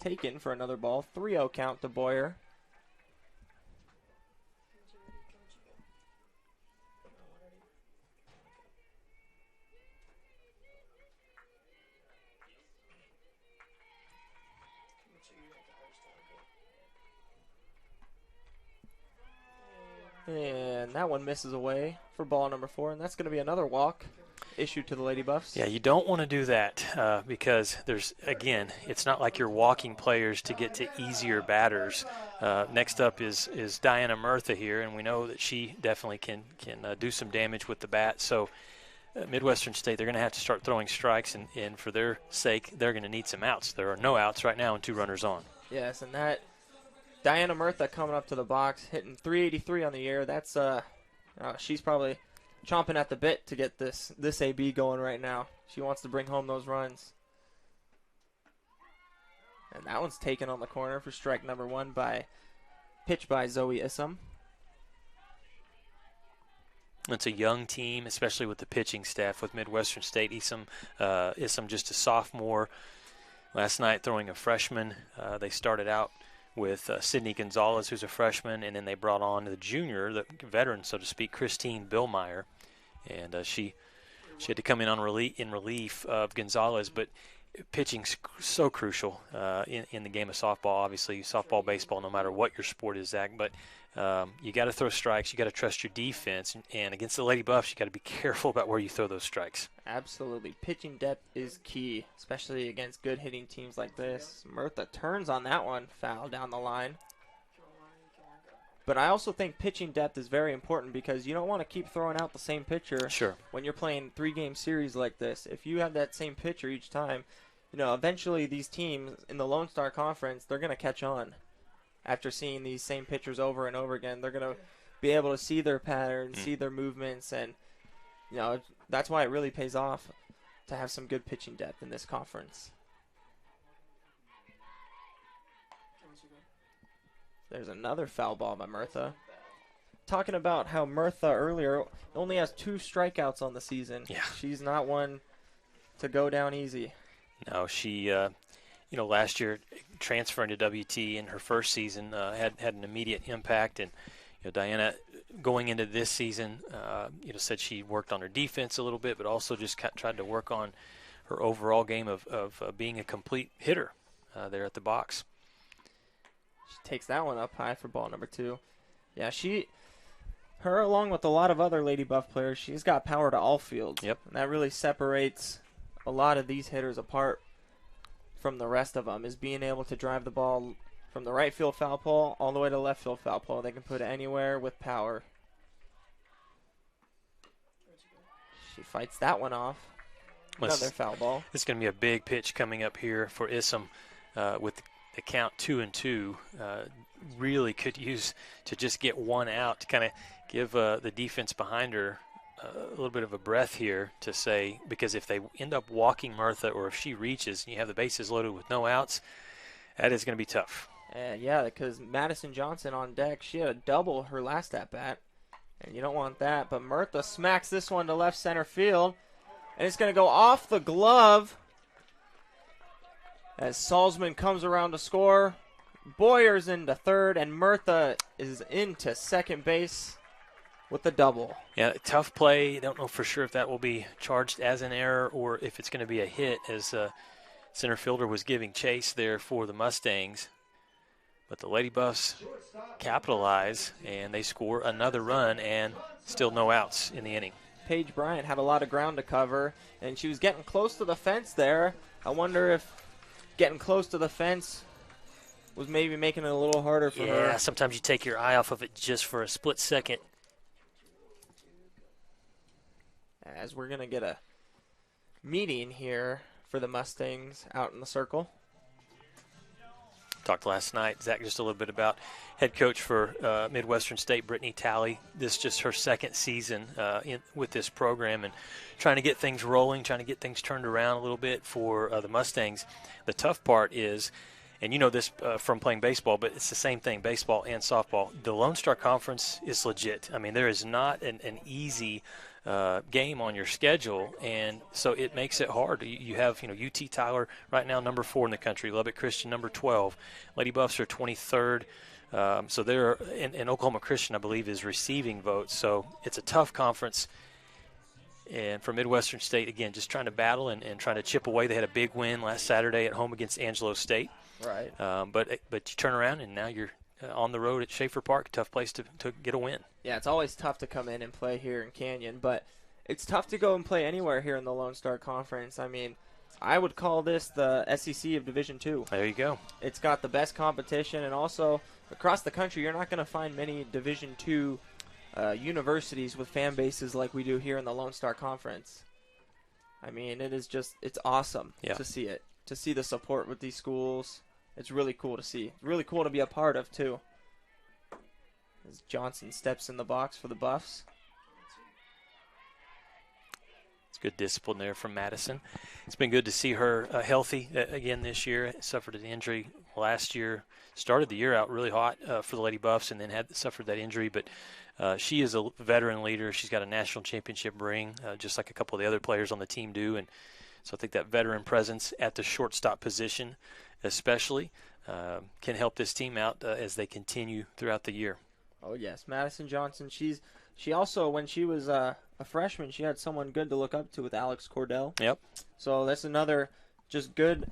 Taken for another ball. 3-0 count to Boyer. And that one misses away for ball number 4, and that's going to be another walk issued to the Lady Buffs. Yeah, you don't want to do that because it's not like you're walking players to get to easier batters. Next up is Diana Murtha here, and we know that she definitely can do some damage with the bat. So Midwestern State, they're going to have to start throwing strikes, and for their sake, they're going to need some outs. There are no outs right now and 2 runners on. Yes, and that Diana Murtha coming up to the box, hitting 383 on the year. That's she's probably chomping at the bit to get this AB going right now. She wants to bring home those runs. And that one's taken on the corner for strike number 1 pitch by Zoe Issam. It's a young team, especially with the pitching staff with Midwestern State. Issam just a sophomore. Last night throwing a freshman. They started out with Sydney Gonzalez, who's a freshman, and then they brought on the junior, the veteran, so to speak, Christine Billmeyer. And she had to come in in relief of Gonzalez. But pitching's so crucial in the game of softball. Obviously, softball, baseball, no matter what your sport is, Zach. But you got to throw strikes. You got to trust your defense. And against the Lady Buffs, you got to be careful about where you throw those strikes. Absolutely. Pitching depth is key, especially against good hitting teams like this. Murtha turns on that one, foul down the line. But I also think pitching depth is very important because you don't want to keep throwing out the same pitcher when you're playing 3-game series like this. If you have that same pitcher each time, eventually these teams in the Lone Star Conference, they're going to catch on. After seeing these same pitchers over and over again, they're going to be able to see their patterns, see their movements, and that's why it really pays off to have some good pitching depth in this conference. There's another foul ball by Murtha. Talking about how Murtha earlier only has 2 strikeouts on the season. Yeah. She's not one to go down easy. No, she, last year transferring to WT in her first season had an immediate impact. And, Diana going into this season, said she worked on her defense a little bit, but also just tried to work on her overall game of being a complete hitter there at the box. She takes that one up high for ball number 2. Yeah, her along with a lot of other Lady Buff players, she's got power to all fields. Yep. And that really separates a lot of these hitters apart from the rest of them, is being able to drive the ball from the right field foul pole all the way to the left field foul pole. They can put it anywhere with power. She fights that one off. Another foul ball. It's going to be a big pitch coming up here for Issam with the count 2-2. Really could use to just get one out to kind of give the defense behind her a little bit of a breath here to say, because if they end up walking Murtha or if she reaches and you have the bases loaded with no outs, that is going to be tough. Yeah, because Madison Johnson on deck, she had a double her last at-bat, and you don't want that. But Murtha smacks this one to left center field, and it's going to go off the glove as Salzman comes around to score. Boyer's into third, and Murtha is into second base with the double. Yeah, tough play. Don't know for sure if that will be charged as an error or if it's going to be a hit, as center fielder was giving chase there for the Mustangs. But the Lady Buffs capitalize, and they score another run, and still no outs in the inning. Paige Bryant had a lot of ground to cover, and she was getting close to the fence there. I wonder if getting close to the fence was maybe making it a little harder for her. Yeah, sometimes you take your eye off of it just for a split second. As we're going to get a meeting here for the Mustangs out in the circle. Talked last night, Zach, just a little bit about head coach for Midwestern State, Brittany Talley. This is just her second season with this program and trying to get things rolling, trying to get things turned around a little bit for the Mustangs. The tough part is, and you know this from playing baseball, but it's the same thing, baseball and softball. The Lone Star Conference is legit. I mean, there is not an easy game on your schedule, and so it makes it hard. You have, UT Tyler right now number 4 in the country, Lubbock Christian number 12, Lady Buffs are 23rd, so they're in Oklahoma Christian, I believe, is receiving votes. So it's a tough conference. And for Midwestern State, again, just trying to battle and trying to chip away. They had a big win last Saturday at home against Angelo State. Right. But you turn around and now you're on the road at Schaefer Park, tough place to get a win. Yeah, it's always tough to come in and play here in Canyon, but it's tough to go and play anywhere here in the Lone Star Conference. I mean, I would call this the SEC of Division II. There you go. It's got the best competition, and also across the country, you're not going to find many Division II universities with fan bases like we do here in the Lone Star Conference. I mean, it's awesome to see it, to see the support with these schools. It's really cool to see. It's really cool to be a part of, too. As Johnson steps in the box for the Buffs. It's good discipline there from Madison. It's been good to see her healthy again this year. Suffered an injury last year. Started the year out really hot for the Lady Buffs and then suffered that injury. But she is a veteran leader. She's got a national championship ring, just like a couple of the other players on the team do. And so I think that veteran presence at the shortstop position especially can help this team out as they continue throughout the year. Oh, yes. Madison Johnson, she also, when she was a freshman, she had someone good to look up to with Alex Cordell. Yep. So that's another just good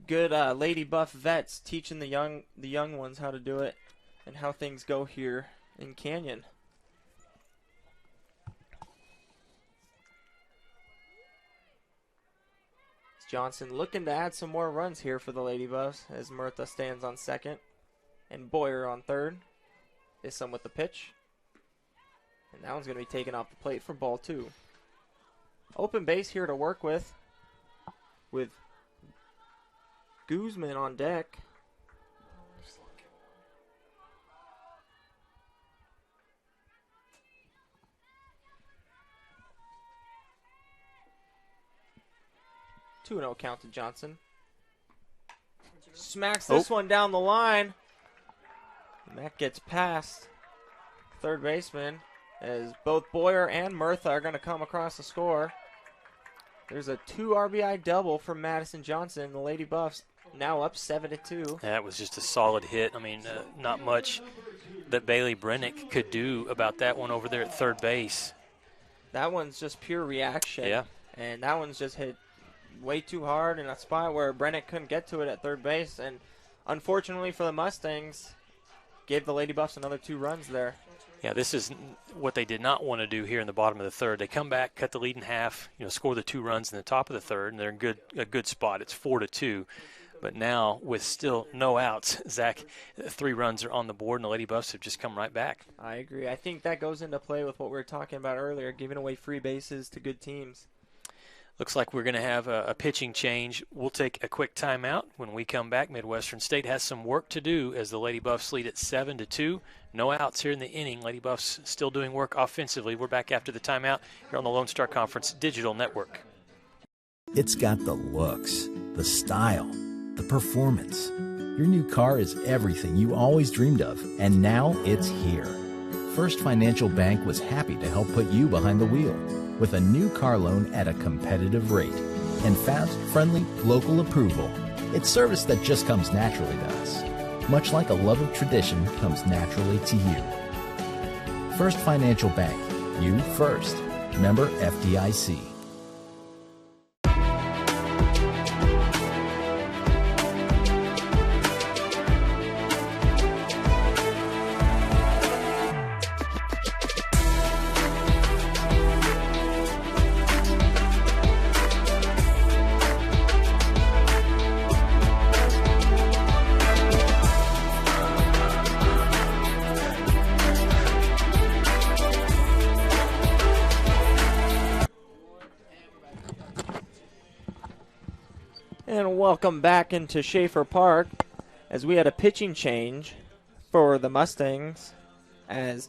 Lady Buff vets teaching the young ones how to do it and how things go here in Canyon. Johnson looking to add some more runs here for the Lady Buffs as Murtha stands on second and Boyer on third. Issam with the pitch. And that one's going to be taken off the plate for ball 2. Open base here to work with Guzman on deck. Two 2-0 count to Johnson. Smacks this one down the line. And that gets past third baseman as both Boyer and Murtha are going to come across the score. There's a 2 RBI double from Madison Johnson. The Lady Buffs now up 7-2. That was just a solid hit. I mean, not much that Bailey Brennick could do about that one over there at third base. That one's just pure reaction. Yeah. And that one's just hit way too hard in a spot where Brennick couldn't get to it at third base. And unfortunately for the Mustangs, gave the Lady Buffs another 2 runs there. Yeah, this is what they did not want to do here in the bottom of the third. They come back, cut the lead in half, score the 2 runs in the top of the third, and they're in a good spot. It's 4-2. But now, with still no outs, Zach, 3 runs are on the board, and the Lady Buffs have just come right back. I agree. I think that goes into play with what we were talking about earlier, giving away free bases to good teams. Looks like we're going to have a pitching change. We'll take a quick timeout. When we come back, Midwestern State has some work to do as the Lady Buffs lead at 7-2. No outs here in the inning. Lady Buffs still doing work offensively. We're back after the timeout here on the Lone Star Conference Digital Network. It's got the looks, the style, the performance. Your new car is everything you always dreamed of, and now it's here. First Financial Bank was happy to help put you behind the wheel with a new car loan at a competitive rate and fast, friendly, local approval. It's service that just comes naturally to us, much like a love of tradition comes naturally to you. First Financial Bank, you first. Member FDIC. Welcome back into Schaefer Park as we had a pitching change for the Mustangs as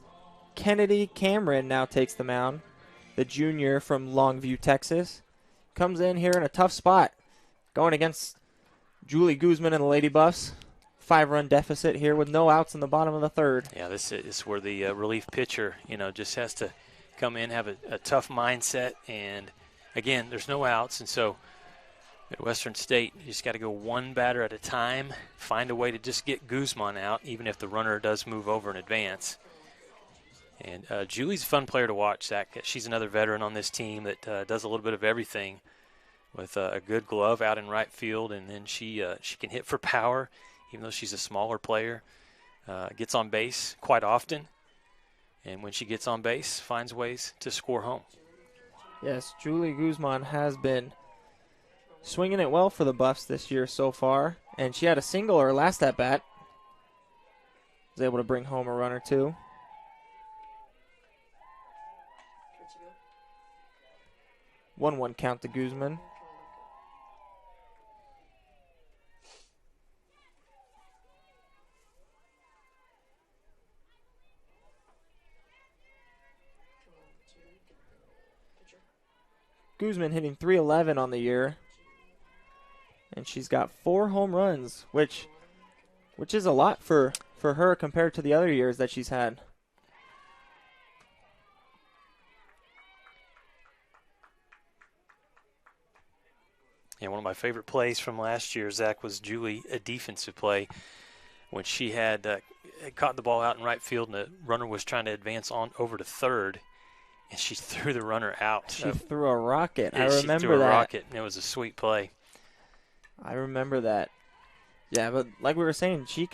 Kennedy Cameron now takes the mound. The junior from Longview, Texas, comes in here in a tough spot going against Julie Guzman and the Lady Buffs. 5-run deficit here with no outs in the bottom of the third. Yeah, this is where the relief pitcher, just has to come in, have a tough mindset. And, again, there's no outs, and so Midwestern State, you just got to go one batter at a time, find a way to just get Guzman out, even if the runner does move over in advance. And Julie's a fun player to watch, Zach. She's another veteran on this team that does a little bit of everything with a good glove out in right field, and then she can hit for power, even though she's a smaller player. Gets on base quite often, and when she gets on base, finds ways to score home. Yes, Julie Guzman has been swinging it well for the Buffs this year so far, and she had a single her last at-bat. Was able to bring home a run or 2. One count to Guzman. Guzman hitting .311 on the year. And she's got 4 home runs, which is a lot for her compared to the other years that she's had. Yeah, one of my favorite plays from last year, Zach, was Julie, a defensive play, when she had caught the ball out in right field and the runner was trying to advance on over to third, and she threw the runner out. She threw a rocket. Yeah, I remember that. She threw a rocket, and it was a sweet play. I remember that. Yeah, but like we were saying, she's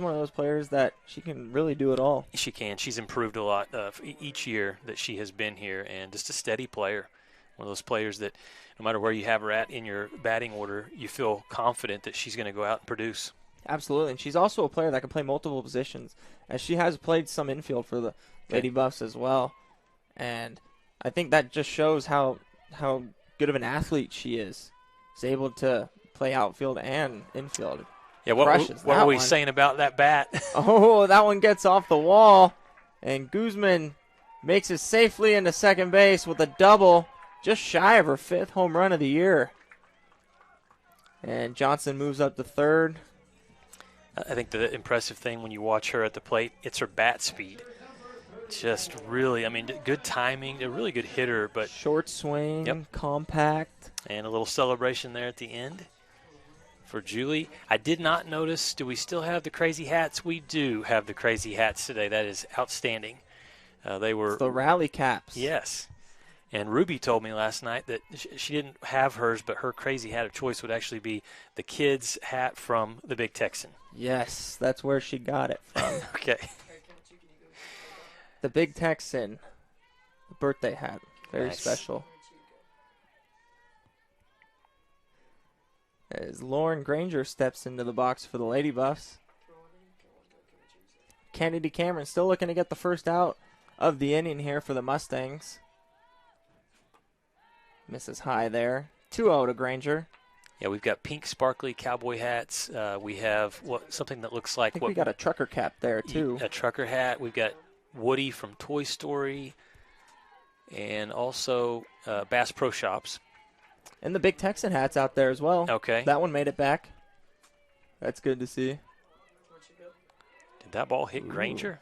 one of those players that she can really do it all. She can. She's improved a lot each year that she has been here, and just a steady player. One of those players that no matter where you have her at in your batting order, you feel confident that she's going to go out and produce. Absolutely, and she's also a player that can play multiple positions, as she has played some infield for the Lady Buffs as well. And I think that just shows how good of an athlete she is. She's able to play outfield and infield. Yeah, what were we saying about that bat? Oh, that one gets off the wall, and Guzman makes it safely into second base with a double, just shy of her 5th home run of the year. And Johnson moves up to third. I think the impressive thing when you watch her at the plate, it's her bat speed. Just really, I mean, good timing, a really good hitter, but short swing, compact. And a little celebration there at the end for Julie. I did not notice, do we still have the crazy hats? We do have the crazy hats today. That is outstanding. They were the rally caps. Yes. And Ruby told me last night that she didn't have hers, but her crazy hat of choice would actually be the kid's hat from the Big Texan. Yes, that's where she got it from. Okay. The Big Texan birthday hat. Very nice. Special. As Lauren Granger steps into the box for the Lady Buffs. Kennedy Cameron still looking to get the first out of the inning here for the Mustangs. Misses high there. 2-0 to Granger. Yeah, we've got pink sparkly cowboy hats. We have something that looks like we got a trucker cap there too. A trucker hat. We've got Woody from Toy Story, and also Bass Pro Shops. And the Big Texan hats out there as well. Okay. That one made it back. That's good to see. Did that ball hit Granger?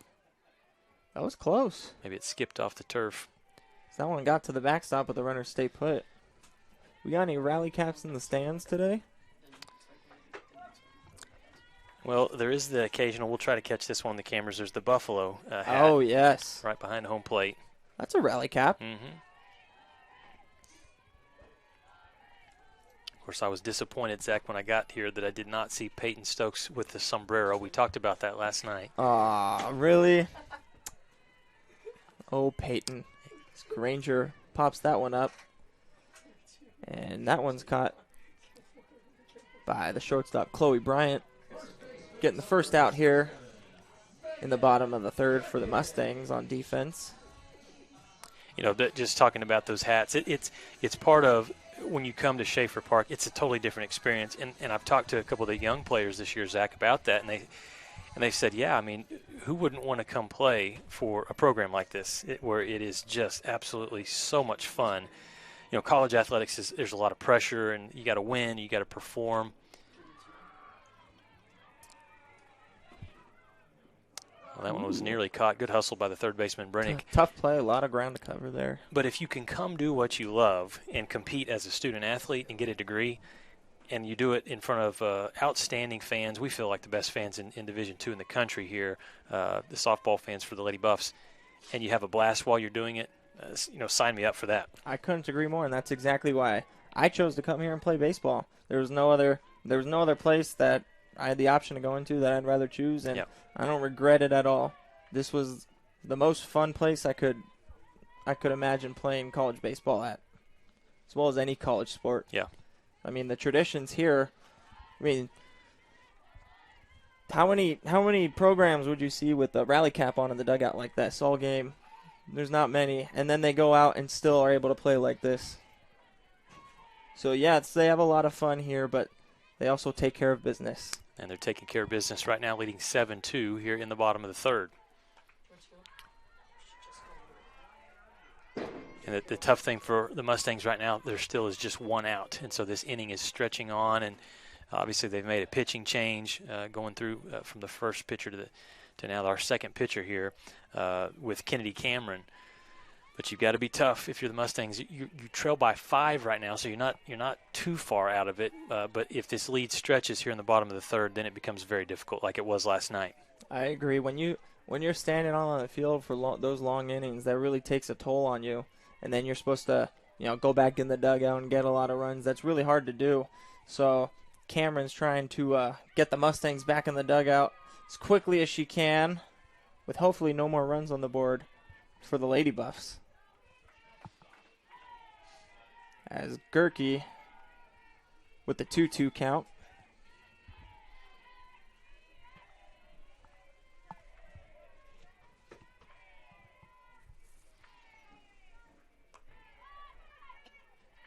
That was close. Maybe it skipped off the turf. That one got to the backstop, but the runners stay put. We got any rally caps in the stands today? Well, there is the occasional. We'll try to catch this one on the cameras. There's the Buffalo hat. Oh, yes. Right behind home plate. That's a rally cap. Mm-hmm. Of course, I was disappointed, Zach, when I got here that I did not see Peyton Stokes with the sombrero. We talked about that last night. Aw, really? Oh, Peyton. Granger pops that one up. And that one's caught by the shortstop, Chloe Bryant. Getting the first out here in the bottom of the third for the Mustangs on defense. You know, just talking about those hats, it's part of when you come to Schaefer Park, it's a totally different experience. And I've talked to a couple of the young players this year, Zach, about that, and they said, yeah, I mean, who wouldn't want to come play for a program like this where it is just absolutely so much fun? You know, college athletics, there's a lot of pressure, and you got to win, you got to perform. Well, that one was nearly caught. Good hustle by the third baseman, Brennick. Tough play, a lot of ground to cover there. But if you can come do what you love and compete as a student athlete and get a degree, and you do it in front of outstanding fans, we feel like the best fans in Division II in the country here, the softball fans for the Lady Buffs, and you have a blast while you're doing it, sign me up for that. I couldn't agree more, and that's exactly why I chose to come here and play baseball. There was no other place that I had the option to go into that I'd rather choose, and I don't regret it at all. This was the most fun place I could imagine playing college baseball at, as well as any college sport. Yeah. I mean, the traditions here, I mean, how many programs would you see with a rally cap on in the dugout like this all game? There's not many. And then they go out and still are able to play like this. So, yeah, they have a lot of fun here, but they also take care of business. And they're taking care of business right now, leading 7-2 here in the bottom of the third. And the tough thing for the Mustangs right now, there still is just one out. And so this inning is stretching on, and obviously they've made a pitching change going through from the first pitcher to now our second pitcher here with Kennedy Cameron. But you've got to be tough if you're the Mustangs. You trail by 5 right now, so you're not too far out of it. But if this lead stretches here in the bottom of the third, then it becomes very difficult, like it was last night. I agree. When you're standing on the field for those long innings, that really takes a toll on you. And then you're supposed to, go back in the dugout and get a lot of runs. That's really hard to do. So Cameron's trying to get the Mustangs back in the dugout as quickly as she can, with hopefully no more runs on the board for the Lady Buffs. As Gerke with the 2-2 count.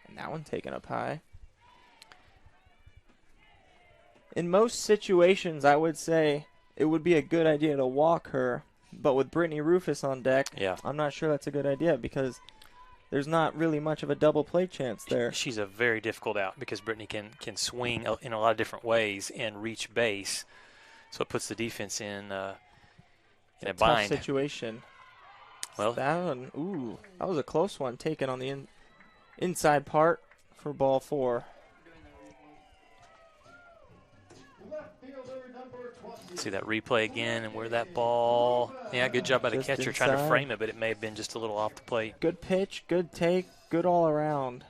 And that one taken up high. In most situations, I would say it would be a good idea to walk her, but with Brittany Rufus on deck, I'm not sure that's a good idea because there's not really much of a double play chance there. She's a very difficult out because Brittany can swing in a lot of different ways and reach base, so it puts the defense in a bind. Tough situation. Well, that one, that was a close one taken on the inside part for ball 4. See that replay again and where that ball, good job by the catcher trying to frame it, but it may have been just a little off the plate. Good pitch, good take, good all around.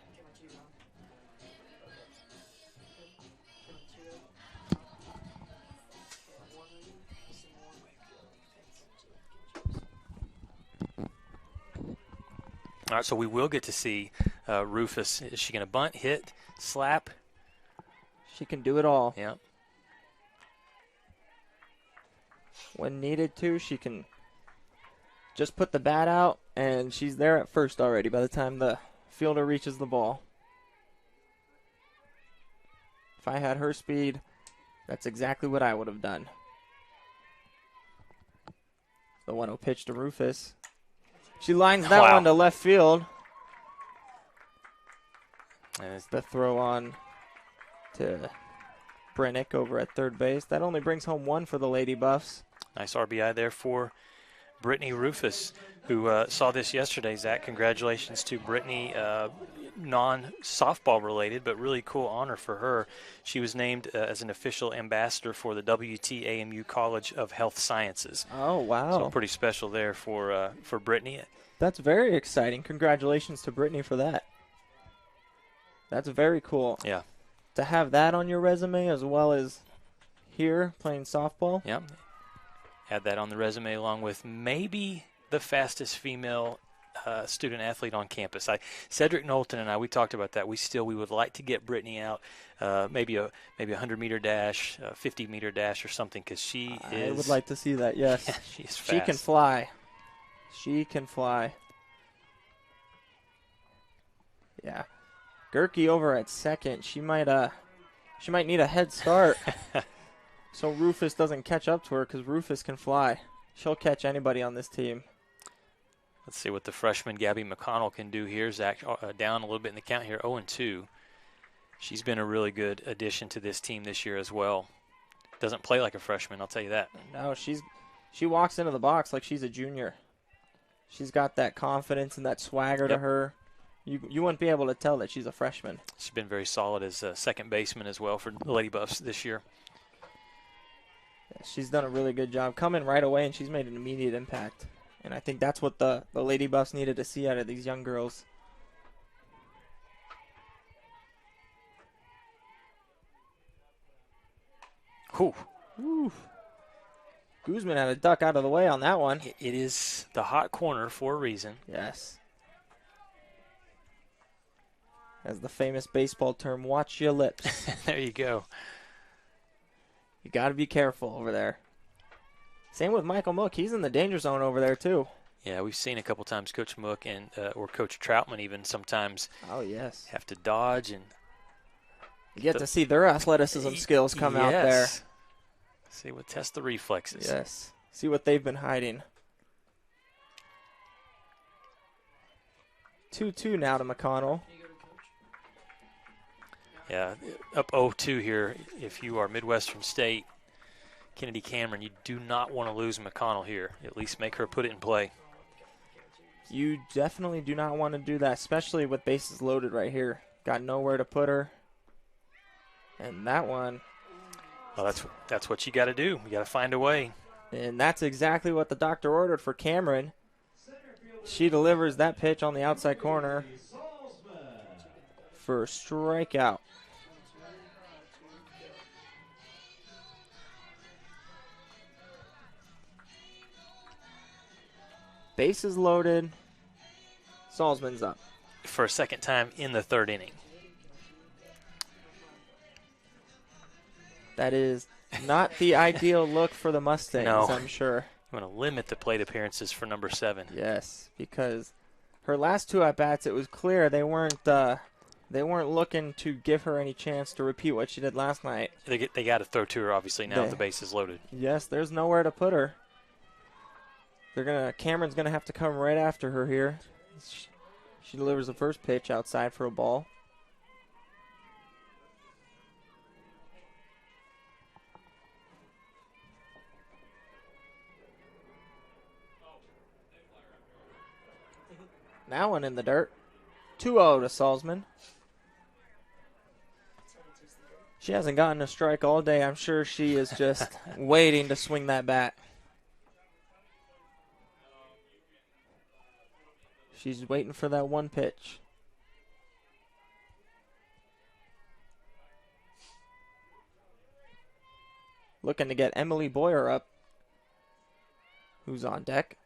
All right, so we will get to see Rufus. Is she going to bunt, hit, slap? She can do it all. Yeah. When needed to, she can just put the bat out, and she's there at first already by the time the fielder reaches the ball. If I had her speed, that's exactly what I would have done. The 1-0 pitch to Rufus. She lines that one to left field. And it's the throw on to Brennick over at third base. That only brings home 1 for the Lady Buffs. Nice RBI there for Brittany Rufus, who saw this yesterday, Zach. Congratulations to Brittany. Non-softball related, but really cool honor for her. She was named as an official ambassador for the WTAMU College of Health Sciences. Oh, wow. So pretty special there for Brittany. That's very exciting. Congratulations to Brittany for that. That's very cool. Yeah. To have that on your resume as well as here playing softball. Yeah. Add that on the resume along with maybe the fastest female student athlete on campus. Cedric Knowlton and I, we talked about that. We would like to get Brittany out, maybe a 100-meter dash, 50-meter dash or something, because she is. I would like to see that. Yes. She's fast. She can fly. She can fly. Yeah. Gerke over at second. She might need a head start. So Rufus doesn't catch up to her because Rufus can fly. She'll catch anybody on this team. Let's see what the freshman Gabby McConnell can do here. Zach down a little bit in the count here, 0-2. She's been a really good addition to this team this year as well. Doesn't play like a freshman, I'll tell you that. No, she walks into the box like she's a junior. She's got that confidence and that swagger to her. You wouldn't be able to tell that she's a freshman. She's been very solid as a second baseman as well for the Lady Buffs this year. She's done a really good job coming right away, and she's made an immediate impact. And I think that's what the Lady Buffs needed to see out of these young girls. Whew. Guzman had a duck out of the way on that one. It is the hot corner for a reason. Yes. As the famous baseball term, watch your lips. There you go. You got to be careful over there. Same with Michael Mook. He's in the danger zone over there, too. Yeah, we've seen a couple times Coach Mook and or Coach Troutman even sometimes have to dodge. And you get to see their athleticism skills come out there. See what test the reflexes. Yes. See what they've been hiding. 2-2 now to McConnell. Yeah, up 0-2 here. If you are Midwestern State, Kennedy Cameron, you do not want to lose McConnell here. At least make her put it in play. You definitely do not want to do that, especially with bases loaded right here. Got nowhere to put her. And that one. Well, that's what you got to do. You got to find a way. And that's exactly what the doctor ordered for Cameron. She delivers that pitch on the outside corner for a strikeout. Bases loaded. Salzman's up. For a second time in the third inning. That is not the ideal look for the Mustangs, No. I'm sure. You want to limit the plate appearances for number 7. Yes, because her last 2 at-bats, it was clear they weren't looking to give her any chance to repeat what she did last night. They got to throw to her, obviously, now the base is loaded. Yes, there's nowhere to put her. Cameron's gonna have to come right after her here. She delivers the first pitch outside for a ball. Now one in the dirt. 2-0 to Salzman. She hasn't gotten a strike all day. I'm sure she is just waiting to swing that bat. She's waiting for that one pitch. Looking to get Emily Boyer up, who's on deck.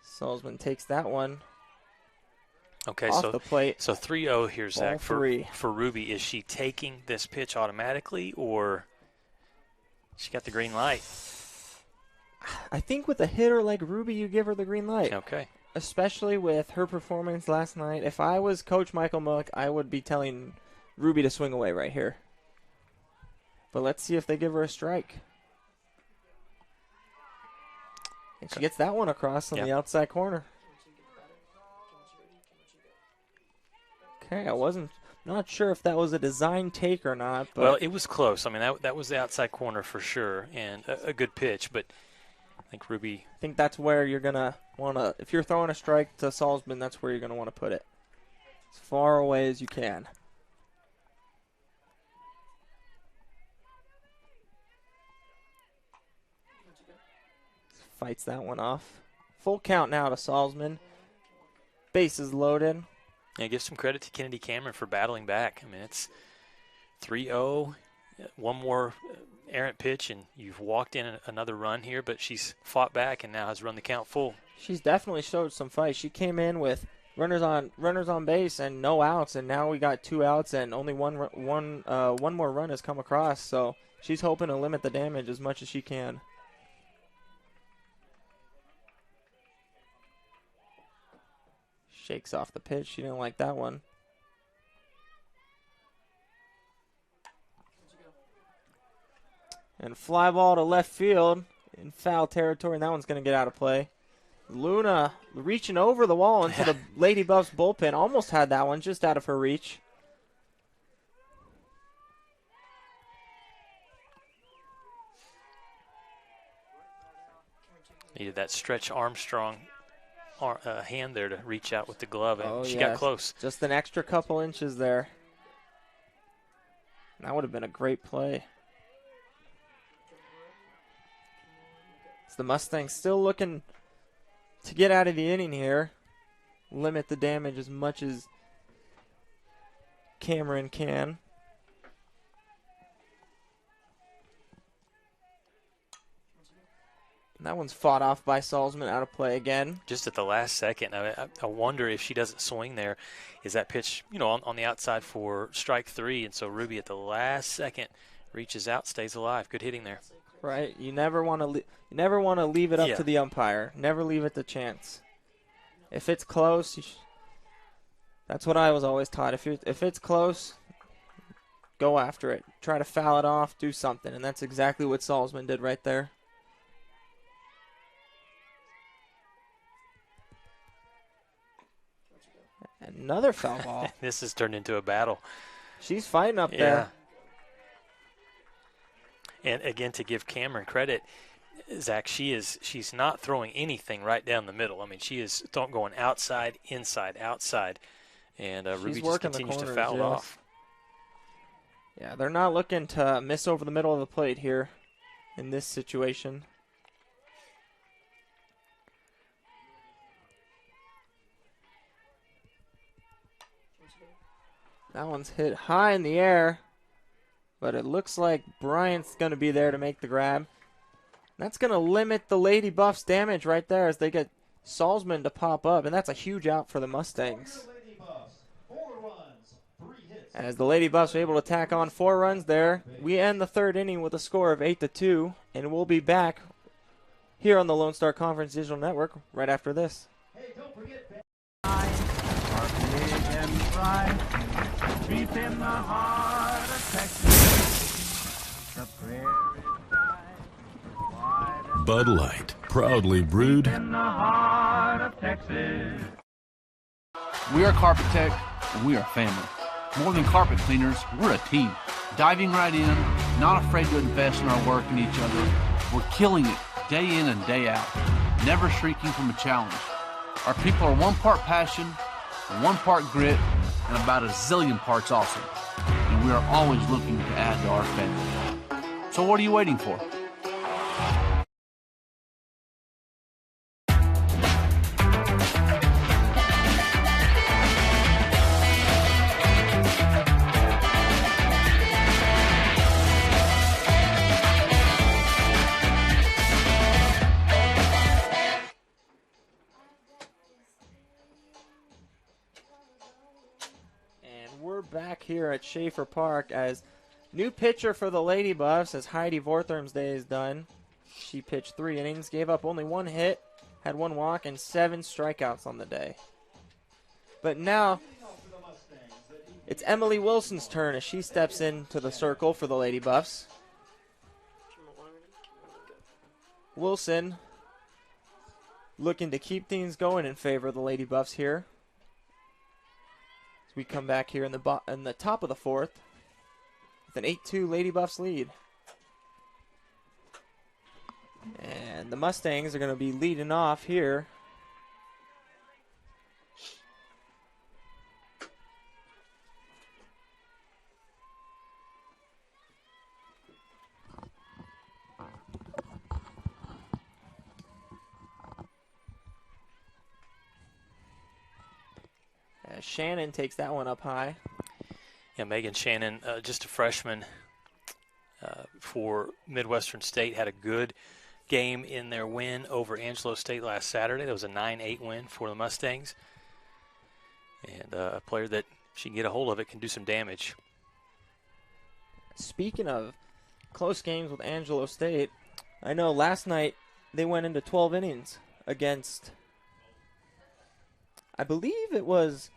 Salzman takes that one. Okay, off the plate. So 3-0 here, Zach, Ball for Ruby. Is she taking this pitch automatically, or she got the green light? I think with a hitter like Ruby, you give her the green light. Okay. Especially with her performance last night. If I was Coach Michael Mook, I would be telling Ruby to swing away right here. But let's see if they give her a strike. And she gets that one across on the outside corner. Okay, not sure if that was a design take or not. But Well, it was close. I mean, that was the outside corner for sure, and a good pitch. But I think Ruby. I think that's where you're gonna wanna. If you're throwing a strike to Salzman, that's where you're gonna want to put it, as far away as you can. Fights that one off. Full count now to Salzman. Bases loaded. Yeah, give some credit to Kennedy Cameron for battling back. I mean, it's 3-0, one more errant pitch, and you've walked in another run here, but she's fought back and now has run the count full. She's definitely showed some fight. She came in with runners on base and no outs, and now we got 2 outs and only one more run has come across. So she's hoping to limit the damage as much as she can. Shakes off the pitch. She didn't like that one. And fly ball to left field in foul territory, and that one's going to get out of play. Luna reaching over the wall into the Lady Buffs bullpen. Almost had that one, just out of her reach. Needed that Stretch Armstrong hand there to reach out with the glove, and she yes. got close. Just an extra couple inches there. That would have been a great play. It's the Mustangs still looking to get out of the inning here. Limit the damage as much as Cameron can. And that one's fought off by Salzman, out of play again. Just at the last second. I wonder if she doesn't swing there, is that pitch, on the outside for strike 3, and so Ruby at the last second reaches out, stays alive. Good hitting there. Right. You never want to leave it up to the umpire. Never leave it to chance. If it's close, that's what I was always taught. If it's close, go after it. Try to foul it off, do something, and that's exactly what Salzman did right there. Another foul ball. This has turned into a battle. She's fighting up there. And again, to give Cameron credit, Zach, she's not throwing anything right down the middle. I mean, she is going outside, inside, outside, and Ruby just continues to foul it off. Yeah, they're not looking to miss over the middle of the plate here in this situation. That one's hit high in the air, but it looks like Bryant's going to be there to make the grab. That's going to limit the Lady Buffs' damage right there as they get Salzman to pop up, and that's a huge out for the Mustangs. As the Lady Buffs are able to tack on 4 runs there, we end the 3rd inning with a score of 8-2, and we'll be back here on the Lone Star Conference Digital Network right after this. Hey, don't forget are big and dry, deep in the heart of Texas. The prairie dry, Bud Light, proudly brewed in the heart of Texas. We are Carpet Tech, and we are family. More than carpet cleaners, we're a team. Diving right in, not afraid to invest in our work and each other. We're killing it day in and day out, never shrinking from a challenge. Our people are 1 part passion, 1 part grit, and about a zillion parts awesome. And we are always looking to add to our family. So what are you waiting for? Back here at Schaefer Park as new pitcher for the Lady Buffs as Heidi Vortherm's day is done. She pitched 3 innings, gave up only 1 hit, had 1 walk, and 7 strikeouts on the day. But now it's Emily Wilson's turn as she steps into the circle for the Lady Buffs. Wilson looking to keep things going in favor of the Lady Buffs here. We come back here in the top of the 4th with an 8-2 Lady Buffs lead. And the Mustangs are going to be leading off here. Shannon takes that one up high. Yeah, Megan Shannon, just a freshman for Midwestern State, had a good game in their win over Angelo State last Saturday. That was a 9-8 win for the Mustangs. And a player that, if she can get a hold of it, can do some damage. Speaking of close games with Angelo State, I know last night they went into 12 innings against, I believe it was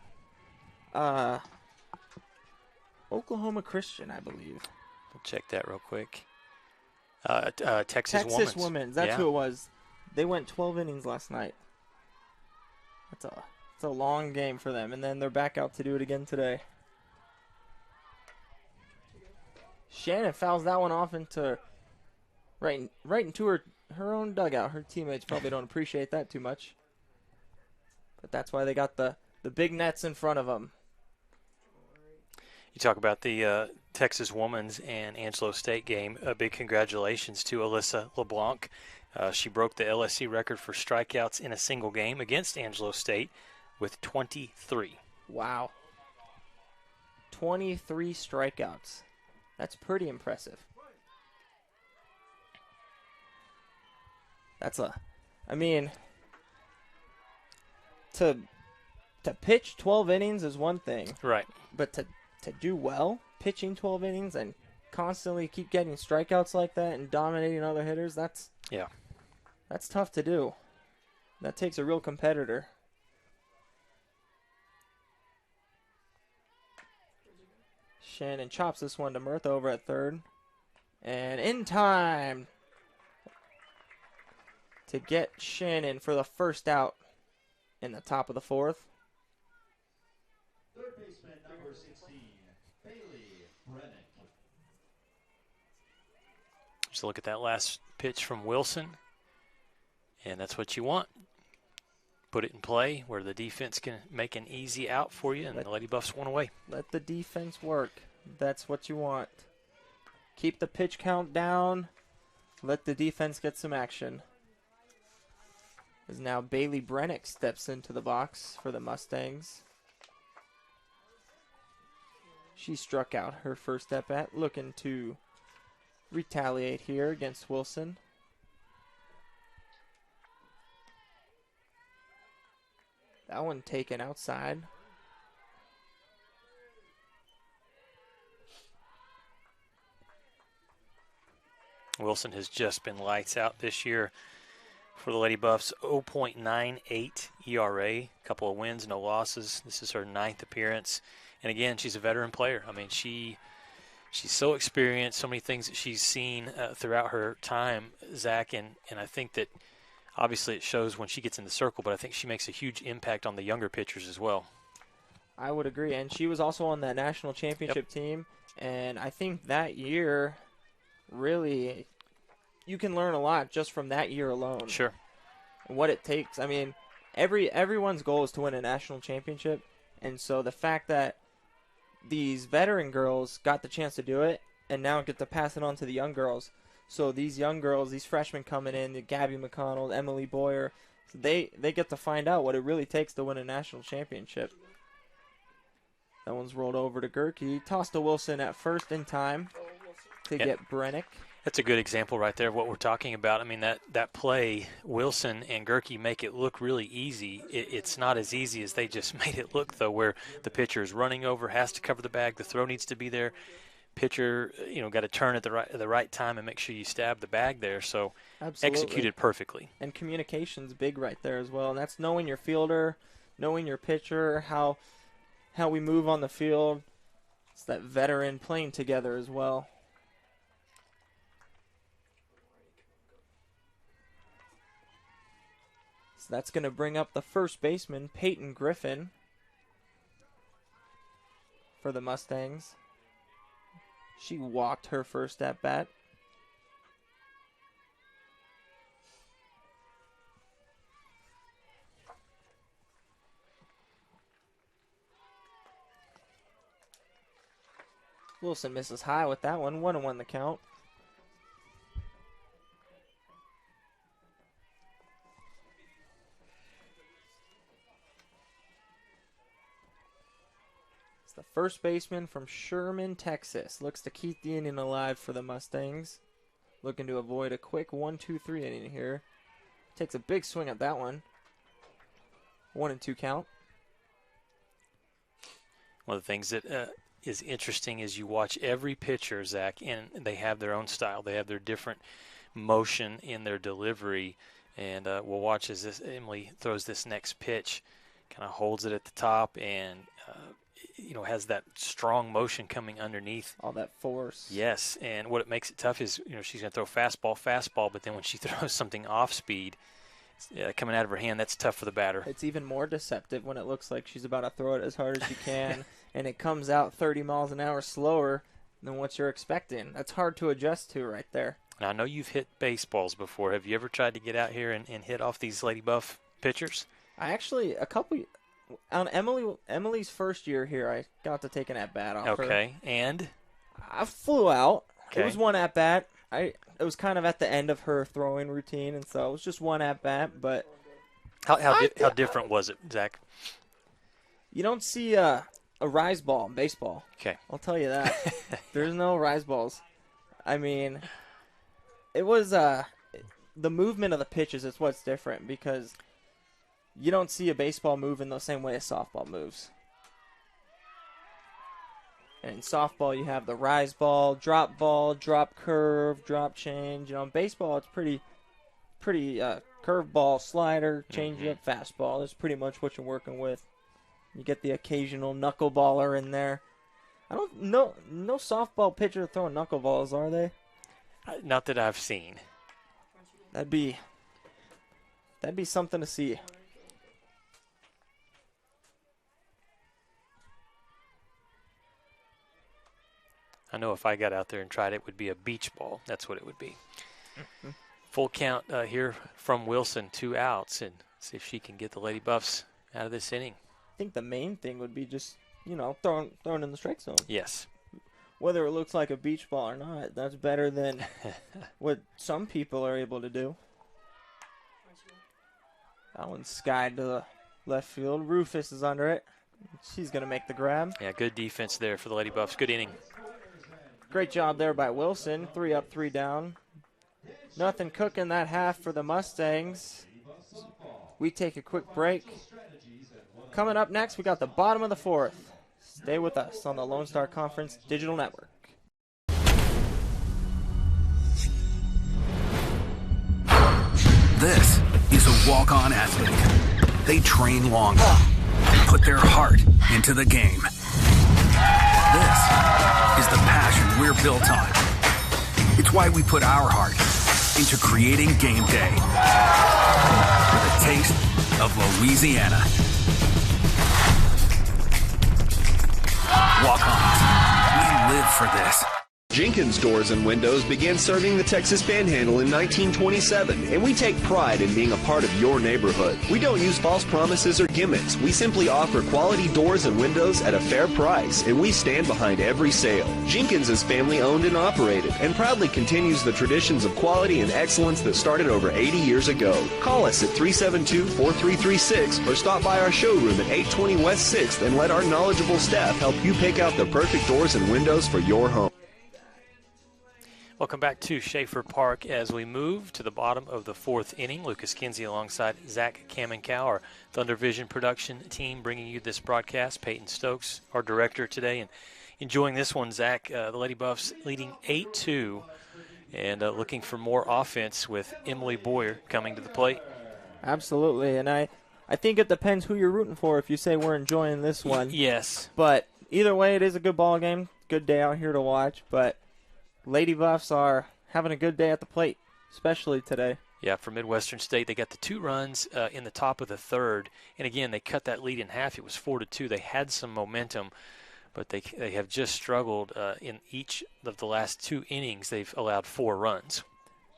Oklahoma Christian, I believe. We'll check that real quick. Texas Women's. That's who it was. They went 12 innings last night. It's a long game for them, and then they're back out to do it again today. Shannon fouls that one off into right into her own dugout. Her teammates probably don't appreciate that too much, but that's why they got the big nets in front of them. You talk about the Texas Women's and Angelo State game. A big congratulations to Alyssa LeBlanc. She broke the LSC record for strikeouts in a single game against Angelo State with 23. Wow. 23 strikeouts. That's pretty impressive. To pitch 12 innings is one thing. Right. But to do well, pitching 12 innings and constantly keep getting strikeouts like that and dominating other hitters, that's tough to do. That takes a real competitor. Shannon chops this one to Murtha over at third. And in time to get Shannon for the first out in the top of the 4th. Third baseman number 16, Bailey Brennick. Just look at that last pitch from Wilson, and that's what you want. Put it in play where the defense can make an easy out for you, and the Lady Buffs won away. Let the defense work. That's what you want. Keep the pitch count down. Let the defense get some action. As now Bailey Brennick steps into the box for the Mustangs. She struck out her first at-bat, looking to retaliate here against Wilson. That one taken outside. Wilson has just been lights out this year for the Lady Buffs. 0.98 ERA, a couple of wins, no losses. This is her 9th appearance. And again, she's a veteran player. I mean, she's so experienced, so many things that she's seen throughout her time, Zach, and I think that obviously it shows when she gets in the circle, but I think she makes a huge impact on the younger pitchers as well. I would agree, and she was also on that national championship team, and I think that year, really, you can learn a lot just from that year alone. Sure. And what it takes. I mean, everyone's goal is to win a national championship, and so the fact that these veteran girls got the chance to do it and now get to pass it on to the young girls. So these young girls, these freshmen coming in, the Gabby McConnell, Emily Boyer, they get to find out what it really takes to win a national championship. That one's rolled over to Gerke. Tossed to Wilson at first in time to get Brennick. That's a good example right there of what we're talking about. I mean, that play, Wilson and Gerke make it look really easy. It's not as easy as they just made it look, though, where the pitcher is running over, has to cover the bag, the throw needs to be there. Pitcher, got to turn at the right time and make sure you stab the bag there. So Absolutely. Executed perfectly. And communication's big right there as well. And that's knowing your fielder, knowing your pitcher, how we move on the field. It's that veteran playing together as well. So that's going to bring up the first baseman, Peyton Griffin, for the Mustangs. She walked her first at bat. Wilson misses high with that one. 1-1 the count. The first baseman from Sherman, Texas. Looks to keep the inning alive for the Mustangs. Looking to avoid a quick 1-2-3 inning here. Takes a big swing at that one. 1-2 count. One of the things that is interesting is you watch every pitcher, Zach, and they have their own style. They have their different motion in their delivery. And we'll watch as Emily throws this next pitch. Kind of holds it at the top and has that strong motion coming underneath. All that force. Yes, and what it makes it tough is, she's going to throw fastball, but then when she throws something off speed, coming out of her hand, that's tough for the batter. It's even more deceptive when it looks like she's about to throw it as hard as she can, and it comes out 30 miles an hour slower than what you're expecting. That's hard to adjust to right there. Now, I know you've hit baseballs before. Have you ever tried to get out here and hit off these Lady Buff pitchers? I actually, on Emily's first year here, I got to take an at-bat off her. Okay, and? I flew out. Okay. It was one at-bat. It was kind of at the end of her throwing routine, and so it was just one at-bat. But how different was it, Zach? You don't see a rise ball in baseball. Okay. I'll tell you that. There's no rise balls. I mean, it was the movement of the pitches is what's different because you don't see a baseball move in the same way a softball moves. And in softball, you have the rise ball, drop curve, drop change. In baseball, it's pretty curve ball, slider, changeup, fastball. That's pretty much what you're working with. You get the occasional knuckleballer in there. I don't know. No softball pitcher throwing knuckleballs, are they? Not that I've seen. That'd be something to see. I know if I got out there and tried it would be a beach ball. That's what it would be. Full count here from Wilson, 2 outs, and see if she can get the Lady Buffs out of this inning. I think the main thing would be just, throwing in the strike zone. Yes. Whether it looks like a beach ball or not, that's better than what some people are able to do. That one's skied to the left field. Rufus is under it. She's going to make the grab. Yeah, good defense there for the Lady Buffs. Good inning. Great job there by Wilson. 3 up, 3 down. Nothing cooking that half for the Mustangs. We take a quick break. Coming up next, we got the bottom of the fourth. Stay with us on the Lone Star Conference Digital Network. This is a walk-on athlete. They train longer, put their heart into the game. This is the passion we're built on. It's why we put our heart into creating game day with a taste of Louisiana. Walk-ons, we live for this. Jenkins Doors and Windows began serving the Texas Panhandle in 1927, and we take pride in being a part of your neighborhood. We don't use false promises or gimmicks. We simply offer quality doors and windows at a fair price, and we stand behind every sale. Jenkins is family owned and operated, and proudly continues the traditions of quality and excellence that started over 80 years ago. Call us at 372-4336 or stop by our showroom at 820 West 6th and let our knowledgeable staff help you pick out the perfect doors and windows for your home. Welcome back to Schaefer Park as we move to the bottom of the fourth inning. Lucas Kinsey alongside Zach Kamenkow, our Thunder Vision production team, bringing you this broadcast. Peyton Stokes, our director today, and enjoying this one, Zach. The Lady Buffs leading 8-2 and looking for more offense with Emily Boyer coming to the plate. Absolutely, and I think it depends who you're rooting for if you say we're enjoying this one. Yes. But either way, it is a good ball game, good day out here to watch, but Lady Buffs are having a good day at the plate, especially today. Yeah, for Midwestern State, they got the 2 runs in the top of the third. And, again, they cut that lead in half. It was 4-2. They had some momentum, but they have just struggled in each of the last 2 innings. They've allowed 4 runs.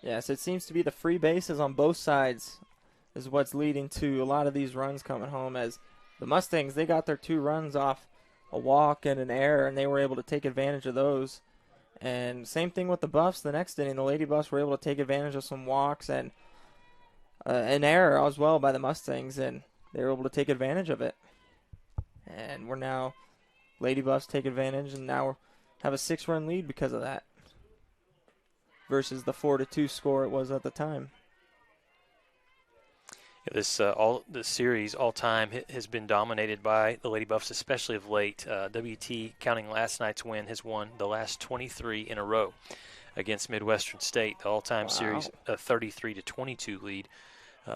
Yes, it seems to be the free bases on both sides is what's leading to a lot of these runs coming home, as the Mustangs, they got their 2 runs off a walk and an error, and they were able to take advantage of those. And same thing with the Buffs the next inning. The Lady Buffs were able to take advantage of some walks and an error as well by the Mustangs, and they were able to take advantage of it. And we're now, Lady Buffs take advantage, and now have a 6-run lead because of that versus the 4-2 score it was at the time. This series all time has been dominated by the Lady Buffs, especially of late. WT, counting last night's win, has won the last 23 in a row against Midwestern State. The all-time series, a 33-22 lead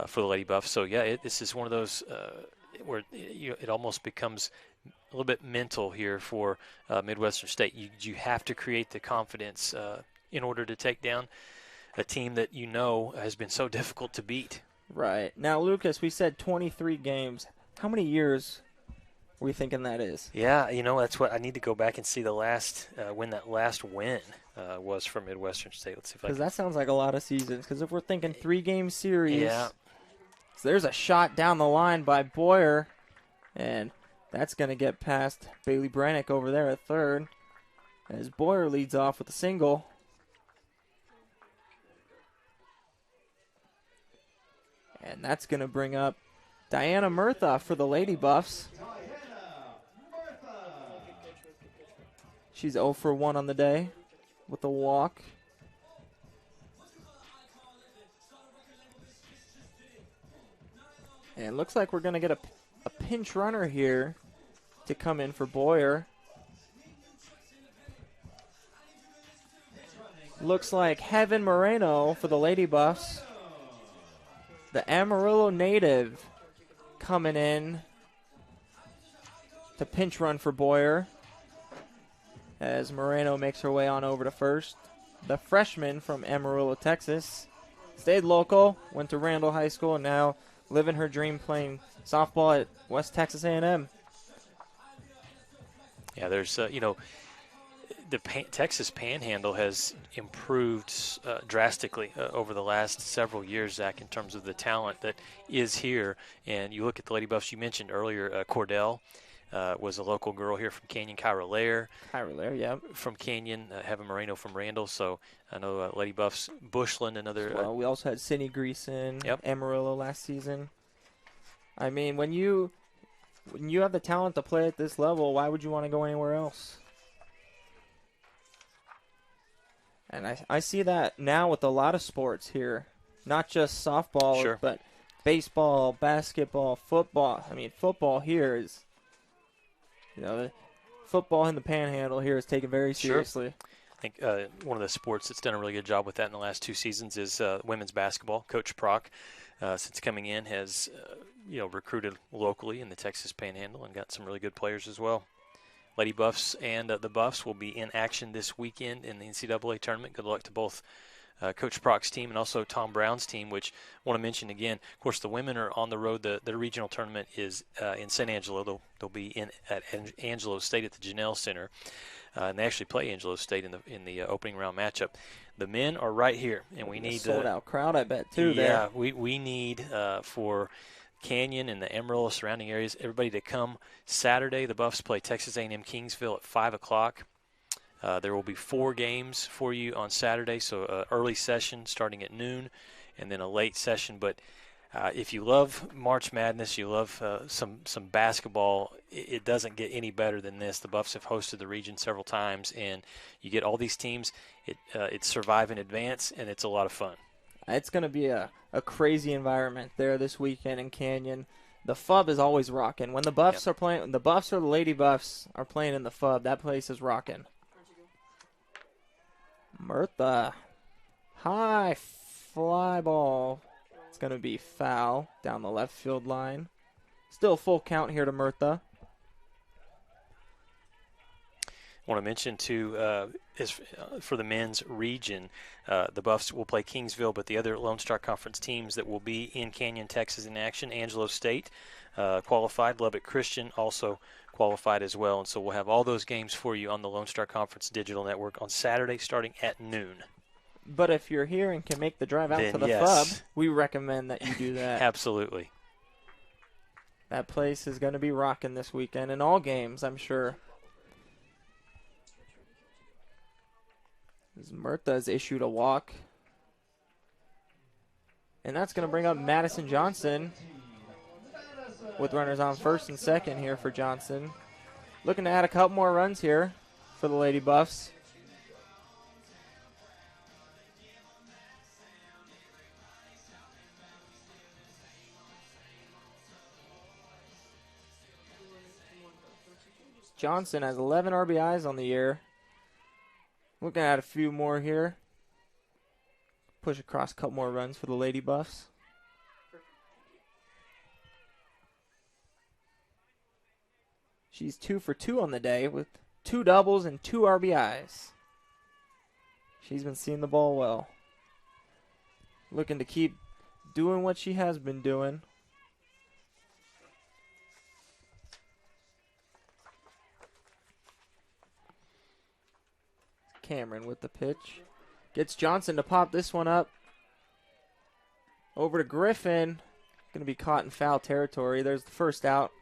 for the Lady Buffs. So yeah, this is one of those where it almost becomes a little bit mental here for Midwestern State. You have to create the confidence in order to take down a team that you know has been so difficult to beat. Right. Now, Lucas, we said 23 games. How many years are we thinking that is? Yeah, that's what I need to go back and see the last when that last win was for Midwestern State. Let's see if I can. Because that sounds like a lot of seasons. Because if we're thinking 3-game series, yeah. So there's a shot down the line by Boyer, and that's going to get past Bailey Brannick over there at third, as Boyer leads off with a single. And that's going to bring up Diana Murtha for the Lady Buffs. She's 0 for 1 on the day with a walk. And it looks like we're going to get a pinch runner here to come in for Boyer. Looks like Heaven Moreno for the Lady Buffs. The Amarillo native coming in to pinch run for Boyer as Moreno makes her way on over to first. The freshman from Amarillo, Texas, stayed local, went to Randall High School, and now living her dream playing softball at West Texas A&M. Yeah, there's, the Texas Panhandle has improved drastically over the last several years, Zach, in terms of the talent that is here. And you look at the Lady Buffs, you mentioned earlier, Cordell was a local girl here from Canyon, Kyra Lair. Kyra Lair, yeah. From Canyon, Heaven Moreno from Randall. So I know Lady Buffs, Bushland, another. Well, we also had Cindy Greason, yep. Amarillo last season. I mean, when you have the talent to play at this level, why would you want to go anywhere else? And I see that now with a lot of sports here, not just softball, sure. but baseball, basketball, football. I mean, football here is, football in the Panhandle here is taken very seriously. I think one of the sports that's done a really good job with that in the last 2 seasons is women's basketball. Coach Prock, since coming in, has recruited locally in the Texas Panhandle and got some really good players as well. Lady Buffs and the Buffs will be in action this weekend in the NCAA tournament. Good luck to both Coach Prock's team and also Tom Brown's team, which I want to mention again. Of course, the women are on the road. The regional tournament is in San Angelo. They'll be at Angelo State at the Janelle Center. And they actually play Angelo State in the opening round matchup. The men are right here, and we need sold out crowd, I bet, too. Yeah, we need for Canyon and the Amarillo surrounding areas, everybody to come Saturday. The Buffs play Texas A&M Kingsville at 5 o'clock. There will be 4 games for you on Saturday, so an early session starting at noon, and then a late session. But if you love March Madness, you love some basketball, it doesn't get any better than this. The Buffs have hosted the region several times, and you get all these teams. It's survive and advance, and it's a lot of fun. It's going to be a crazy environment there this weekend in Canyon. The FUB is always rocking. When the Buffs are playing, when the Buffs or the Lady Buffs are playing in the FUB, that place is rocking. Murtha, high fly ball. It's going to be foul down the left field line. Still full count here to Murtha. I want to mention, too, for the men's region, the Buffs will play Kingsville, but the other Lone Star Conference teams that will be in Canyon, Texas in action, Angelo State qualified, Lubbock Christian also qualified as well. And so we'll have all those games for you on the Lone Star Conference Digital Network on Saturday starting at noon. But if you're here and can make the drive out to the FUB, we recommend that you do that. Absolutely. That place is going to be rocking this weekend in all games, I'm sure. Murtha has issued a walk. And that's going to bring up Madison Johnson with runners on first and second here for Johnson. Looking to add a couple more runs here for the Lady Buffs. Johnson has 11 RBIs on the year. Looking at a few more here. Push across a couple more runs for the Lady Buffs. She's 2 for 2 on the day with 2 doubles and 2 RBIs. She's been seeing the ball well. Looking to keep doing what she has been doing. Cameron with the pitch. Gets Johnson to pop this one up. Over to Griffin. Going to be caught in foul territory. There's the first out.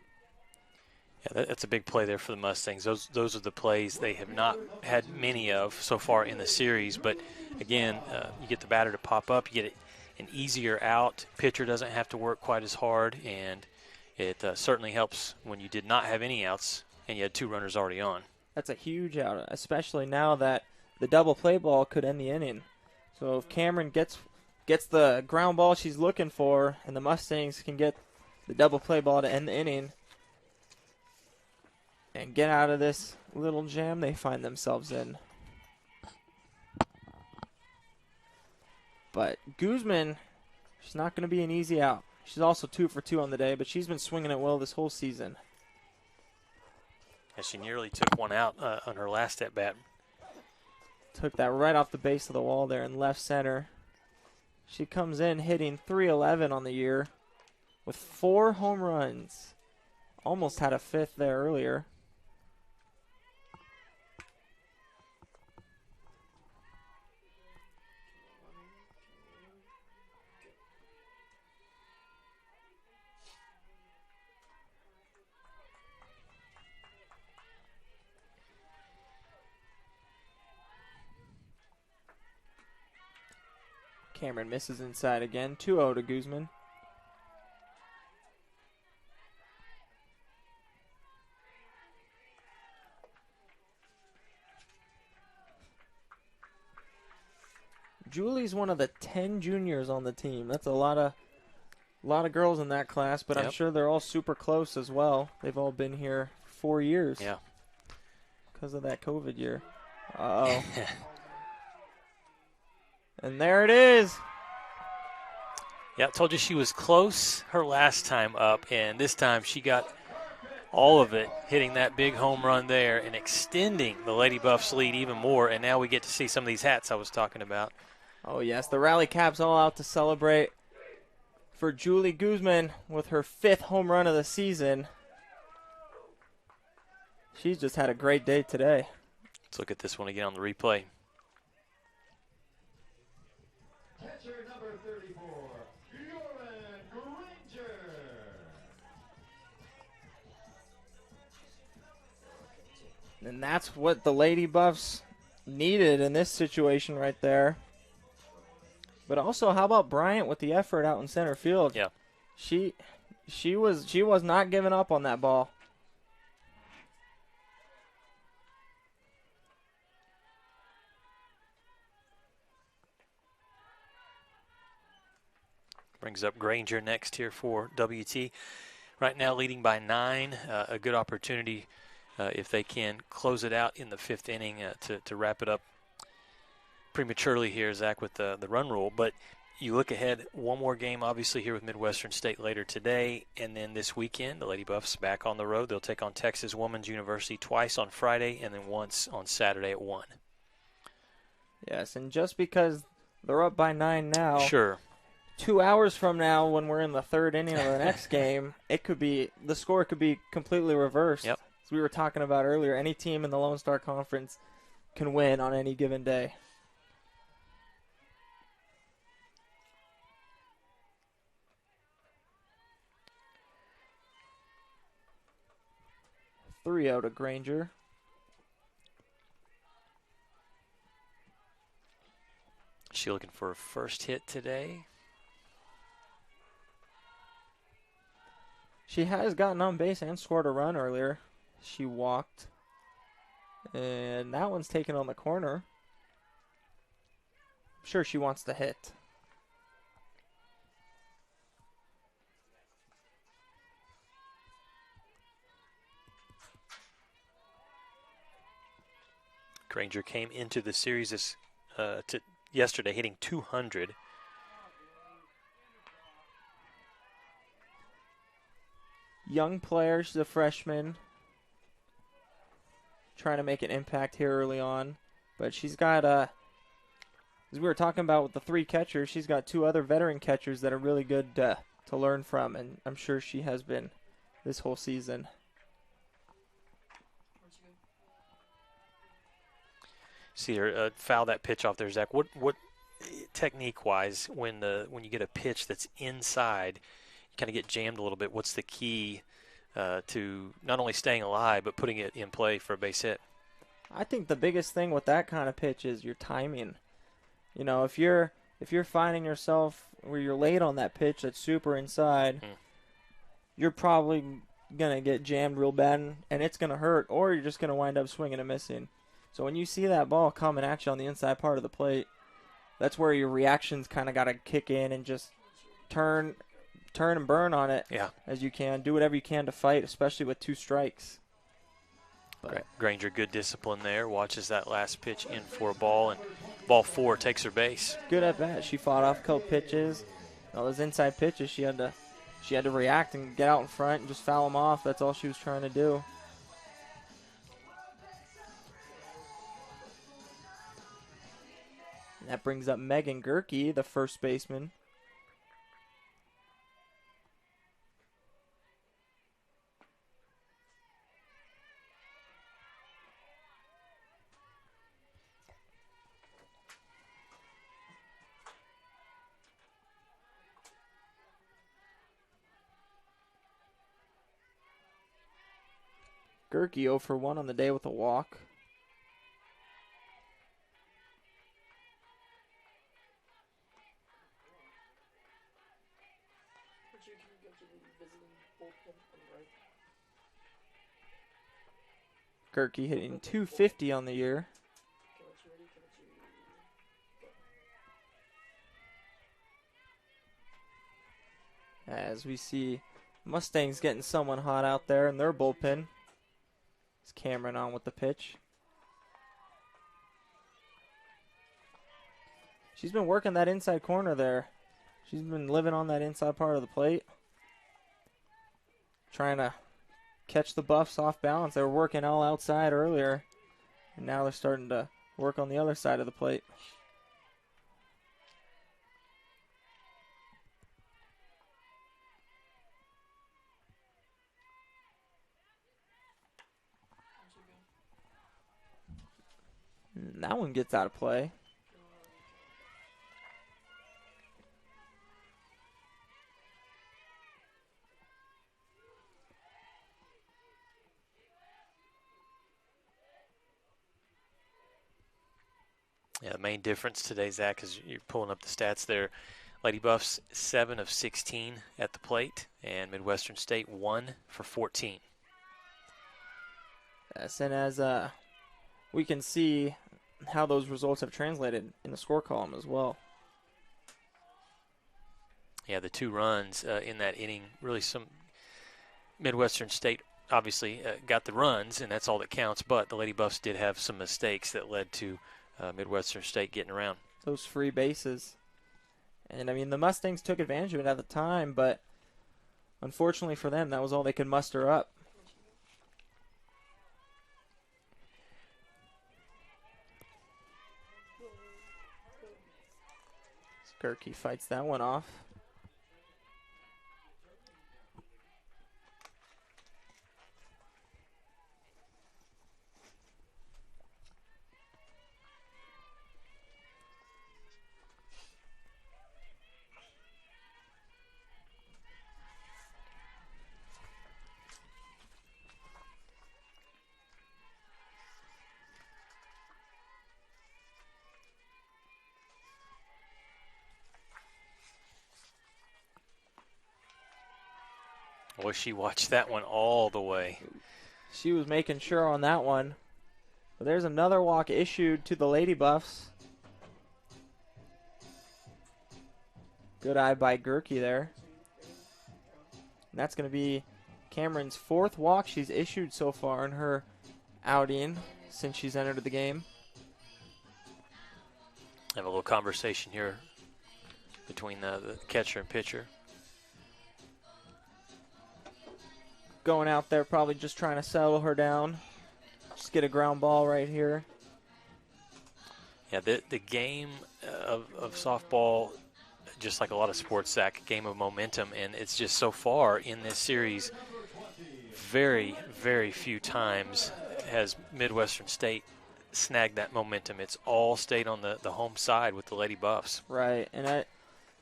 Yeah, that's a big play there for the Mustangs. Those are the plays they have not had many of so far in the series. But, again, you get the batter to pop up. You get an easier out. Pitcher doesn't have to work quite as hard. And it certainly helps when you did not have any outs and you had 2 runners already on. That's a huge out, especially now that the double play ball could end the inning. So if Cameron gets the ground ball she's looking for and the Mustangs can get the double play ball to end the inning and get out of this little jam they find themselves in. But Guzman, she's not going to be an easy out. She's also 2 for 2 on the day, but she's been swinging it well this whole season. And she nearly took one out on her last at-bat. Took that right off the base of the wall there in left center. She comes in hitting .311 on the year with 4 home runs. Almost had a 5th there earlier. Cameron misses inside again. 2-0 to Guzman. Julie's one of the 10 juniors on the team. That's a lot of A lot of girls in that class, but I'm sure they're all super close as well. They've all been here 4 years. Yeah. Because of that COVID year. Uh-oh. And there it is. Yeah, I told you she was close her last time up, and this time she got all of it, hitting that big home run there and extending the Lady Buffs lead even more, and now we get to see some of these hats I was talking about. Oh, yes, the Rally Caps all out to celebrate for Julie Guzman with her 5th home run of the season. She's just had a great day today. Let's look at this one again on the replay. Catcher number 34, Granger. And that's what the Lady Buffs needed in this situation right there. But also, how about Bryant with the effort out in center field? Yeah. She was not giving up on that ball. Brings up Granger next here for WT. Right now leading by 9. A good opportunity if they can close it out in the 5th inning to wrap it up prematurely here, Zach, with the run rule. But you look ahead, one more game obviously here with Midwestern State later today, and then this weekend the Lady Buffs back on the road. They'll take on Texas Woman's University twice on Friday and then once on Saturday at 1. Yes, and just because they're up by 9 now, sure, 2 hours from now when we're in the 3rd inning of the next game, the score could be completely reversed. Yep. As we were talking about earlier, any team in the Lone Star Conference can win on any given day. Three out of Granger. She looking for a first hit today. She has gotten on base and scored a run earlier. She walked. And that one's taken on the corner. I'm sure she wants to hit. Granger came into the series yesterday hitting 200. Young player, she's a freshman. Trying to make an impact here early on. But she's got, as we were talking about with the 3 catchers, she's got 2 other veteran catchers that are really good to learn from. And I'm sure she has been this whole season. See her foul that pitch off there, Zach. What technique-wise, when you get a pitch that's inside, you kind of get jammed a little bit. What's the key to not only staying alive but putting it in play for a base hit? I think the biggest thing with that kind of pitch is your timing. You know, if you're finding yourself where you're late on that pitch that's super inside, you're probably gonna get jammed real bad and it's gonna hurt, or you're just gonna wind up swinging and missing. So when you see that ball coming at you on the inside part of the plate, that's where your reactions kind of got to kick in and just turn and burn on it as you can. Do whatever you can to fight, especially with 2 strikes. But Granger, good discipline there. Watches that last pitch in for a ball, and ball 4 takes her base. Good at bat. She fought off a couple pitches. All those inside pitches, she had to react and get out in front and just foul them off. That's all she was trying to do. That brings up Megan Gerke, the first baseman. Gerke 0 for 1 on the day with a walk. Gerke hitting .250 on the year. as we see Mustangs getting someone hot out there in their bullpen. It's Cameron on with the pitch. She's been working that inside corner there. She's been living on that inside part of the plate. Trying to catch the Buffs off balance. They were working all outside earlier, and now they're starting to work on the other side of the plate. And that one gets out of play. Yeah, the main difference today, Zach, is you're pulling up the stats there. Lady Buffs 7 of 16 at the plate, and Midwestern State 1 for 14. Yes, and as we can see how those results have translated in the score column as well. Yeah, the 2 runs in that inning, really some Midwestern State obviously got the runs, and that's all that counts, but the Lady Buffs did have some mistakes that led to Midwestern State getting around. Those free bases. And, I mean, the Mustangs took advantage of it at the time, but unfortunately for them, that was all they could muster up. Skirky fights that one off. Boy, she watched that one all the way. She was making sure on that one. But there's another walk issued to the Lady Buffs. Good eye by Gerke there. And that's going to be Cameron's 4th walk she's issued so far in her outing since she's entered the game. Have a little conversation here between the catcher and pitcher. Going out there, probably just trying to settle her down. Just get a ground ball right here. Yeah, the game of softball, just like a lot of sports, Zach, a game of momentum, and it's just so far in this series, very, very few times has Midwestern State snagged that momentum. It's all stayed on the home side with the Lady Buffs. Right, and as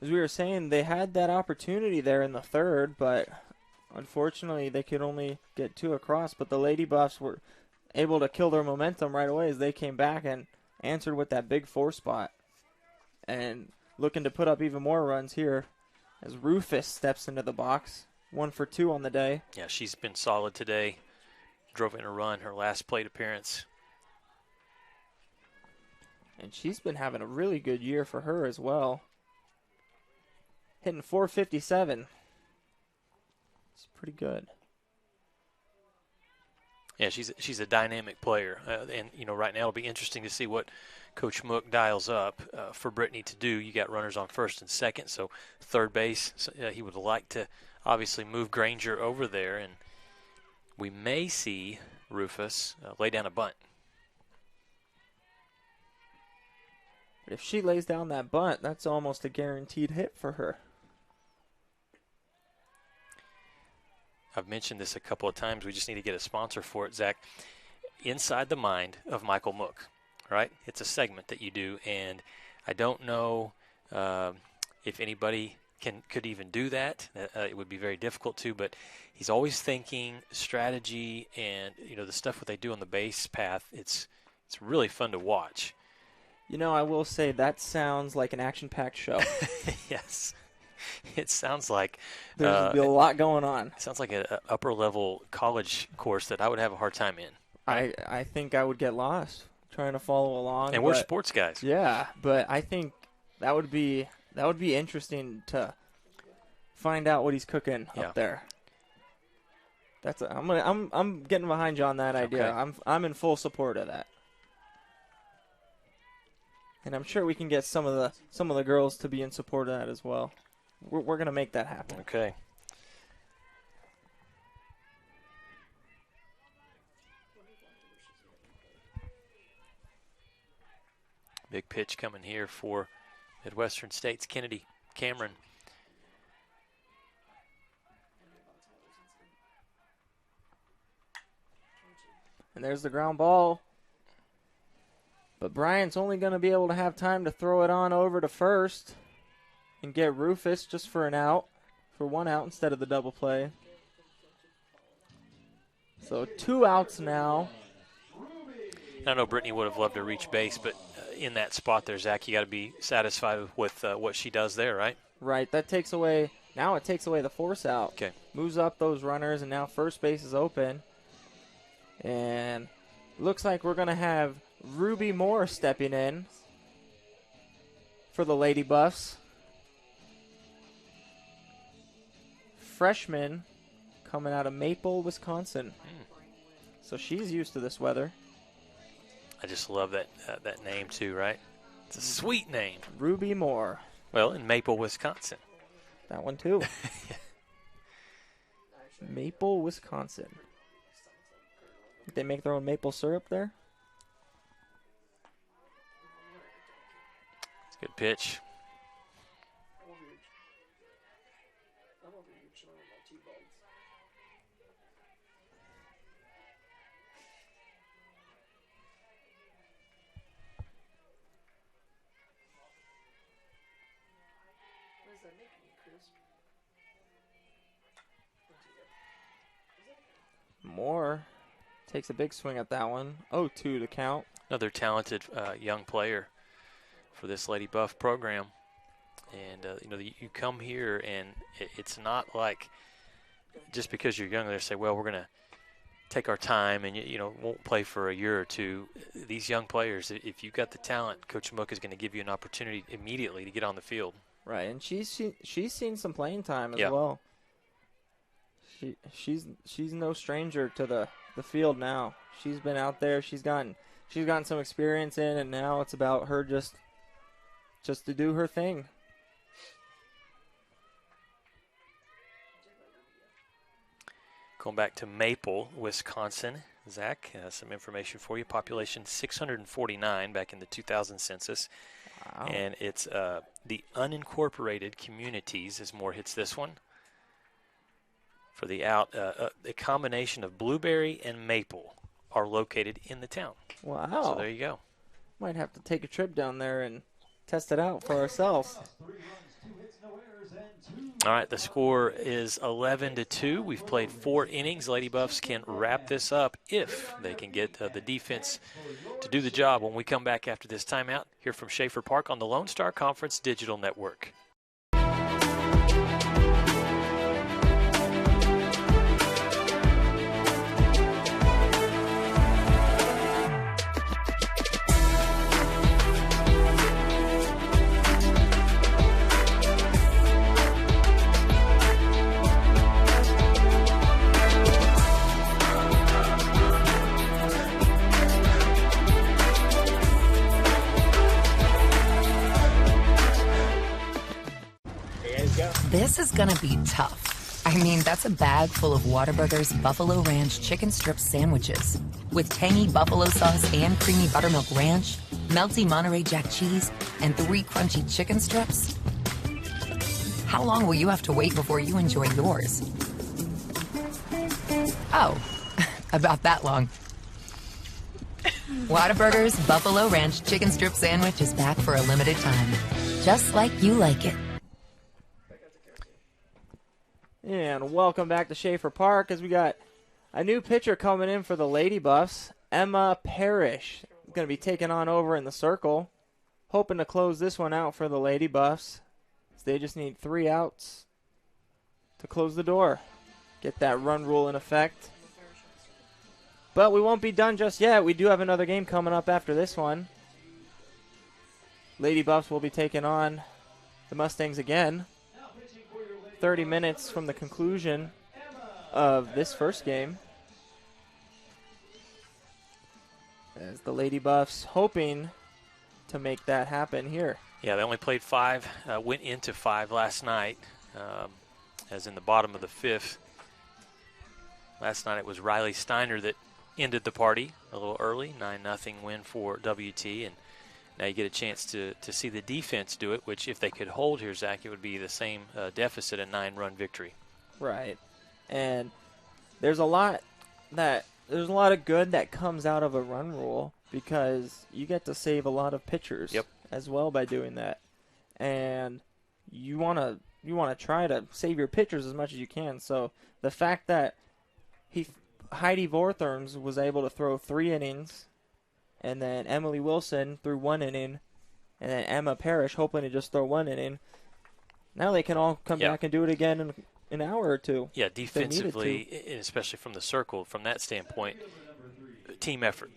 we were saying, they had that opportunity there in the 3rd, but unfortunately, they could only get 2 across, but the Lady Buffs were able to kill their momentum right away as they came back and answered with that big 4 spot. And looking to put up even more runs here as Rufus steps into the box. 1 for 2 on the day. Yeah, she's been solid today. Drove in a run her last plate appearance. And she's been having a really good year for her as well. Hitting .457. It's pretty good. Yeah, she's a dynamic player, and right now it'll be interesting to see what Coach Mook dials up for Brittany to do. You got runners on 1st and 2nd, so 3rd base. So, he would like to obviously move Granger over there, and we may see Rufus lay down a bunt. But if she lays down that bunt, that's almost a guaranteed hit for her. I've mentioned this a couple of times. We just need to get a sponsor for it, Zach. Inside the Mind of Michael Mook, right? It's a segment that you do, and I don't know if anybody could even do that. It would be very difficult to, but he's always thinking strategy and the stuff what they do on the base path. It's really fun to watch. I will say that sounds like an action-packed show. Yes. It sounds like there's a lot going on. It sounds like an upper-level college course that I would have a hard time in. I think I would get lost trying to follow along. And we're sports guys. Yeah, but I think that would be interesting to find out what he's cooking Yeah. up there. I'm getting behind you on that idea. Okay. I'm in full support of that. And I'm sure we can get some of the girls to be in support of that as well. We're going to make that happen. Okay. Big pitch coming here for Midwestern State's Kennedy Cameron. And there's the ground ball. But Bryant's only going to be able to have time to throw it on over to first and get Rufus just for one out instead of the double play. So 2 outs now. I know Brittany would have loved to reach base, but in that spot there, Zach, you got to be satisfied with what she does there, right? Right. That takes away the force out. Okay. Moves up those runners, and now first base is open. And looks like we're going to have Ruby Moore stepping in for the Lady Buffs. Freshman coming out of Maple, Wisconsin. So she's used to this weather. I just love that name too, right? It's a sweet name. Ruby Moore. Well, in Maple, Wisconsin. That one too. Maple, Wisconsin. They make their own maple syrup there? It's a good pitch. Moore takes a big swing at that one. 0-2 to count. Another talented young player for this Lady Buff program. And, you come here, and it's not like just because you're young, they say, well, we're going to take our time and, won't play for a year or two. These young players, if you've got the talent, Coach Mook is going to give you an opportunity immediately to get on the field. Right, and she's seen some playing time as Yeah. well. She's no stranger to the field now. She's been out there. She's gotten some experience in, and now it's about her just to do her thing. Going back to Maple, Wisconsin, Zach, some information for you. Population 649 back in the 2000 census. Wow. And it's the unincorporated communities, as Moore hits this one. For the out, a combination of Blueberry and Maple are located in the town. Wow. So there you go. Might have to take a trip down there and test it out for ourselves. All right, the score is 11-2. We've played 4 innings. Lady Buffs can wrap this up if they can get the defense to do the job. When we come back after this timeout, hear from Schaefer Park on the Lone Star Conference Digital Network. This is gonna be tough. I mean, that's a bag full of Whataburger's Buffalo Ranch chicken strip sandwiches with tangy buffalo sauce and creamy buttermilk ranch, melty Monterey Jack cheese, and 3 crunchy chicken strips. How long will you have to wait before you enjoy yours? Oh, about that long. Whataburger's Buffalo Ranch chicken strip sandwich is back for a limited time, just like you like it. And welcome back to Schaefer Park as we got a new pitcher coming in for the Lady Buffs. Emma Parrish is going to be taken on over in the circle. Hoping to close this one out for the Lady Buffs. They just need 3 outs to close the door. Get that run rule in effect. But we won't be done just yet. We do have another game coming up after this one. Lady Buffs will be taking on the Mustangs again. 30 minutes from the conclusion of this first game. As the Lady Buffs hoping to make that happen here. Yeah, they only played 5, went into 5 last night, as in the bottom of the 5th. Last night it was Riley Steiner that ended the party a little early, 9-0 win for WT, and now you get a chance to see the defense do it, which if they could hold here, Zach, it would be the same deficit, a 9-run victory. Right, and there's a lot of good that comes out of a run rule because you get to save a lot of pitchers as well by doing that, and you want to try to save your pitchers as much as you can. So the fact that Heidi Vortherms was able to throw 3 innings, and then Emily Wilson threw 1 inning, and then Emma Parrish hoping to just throw 1 inning. Now they can all come back and do it again in an hour or two. Yeah, defensively, and especially from the circle, from that standpoint, team effort.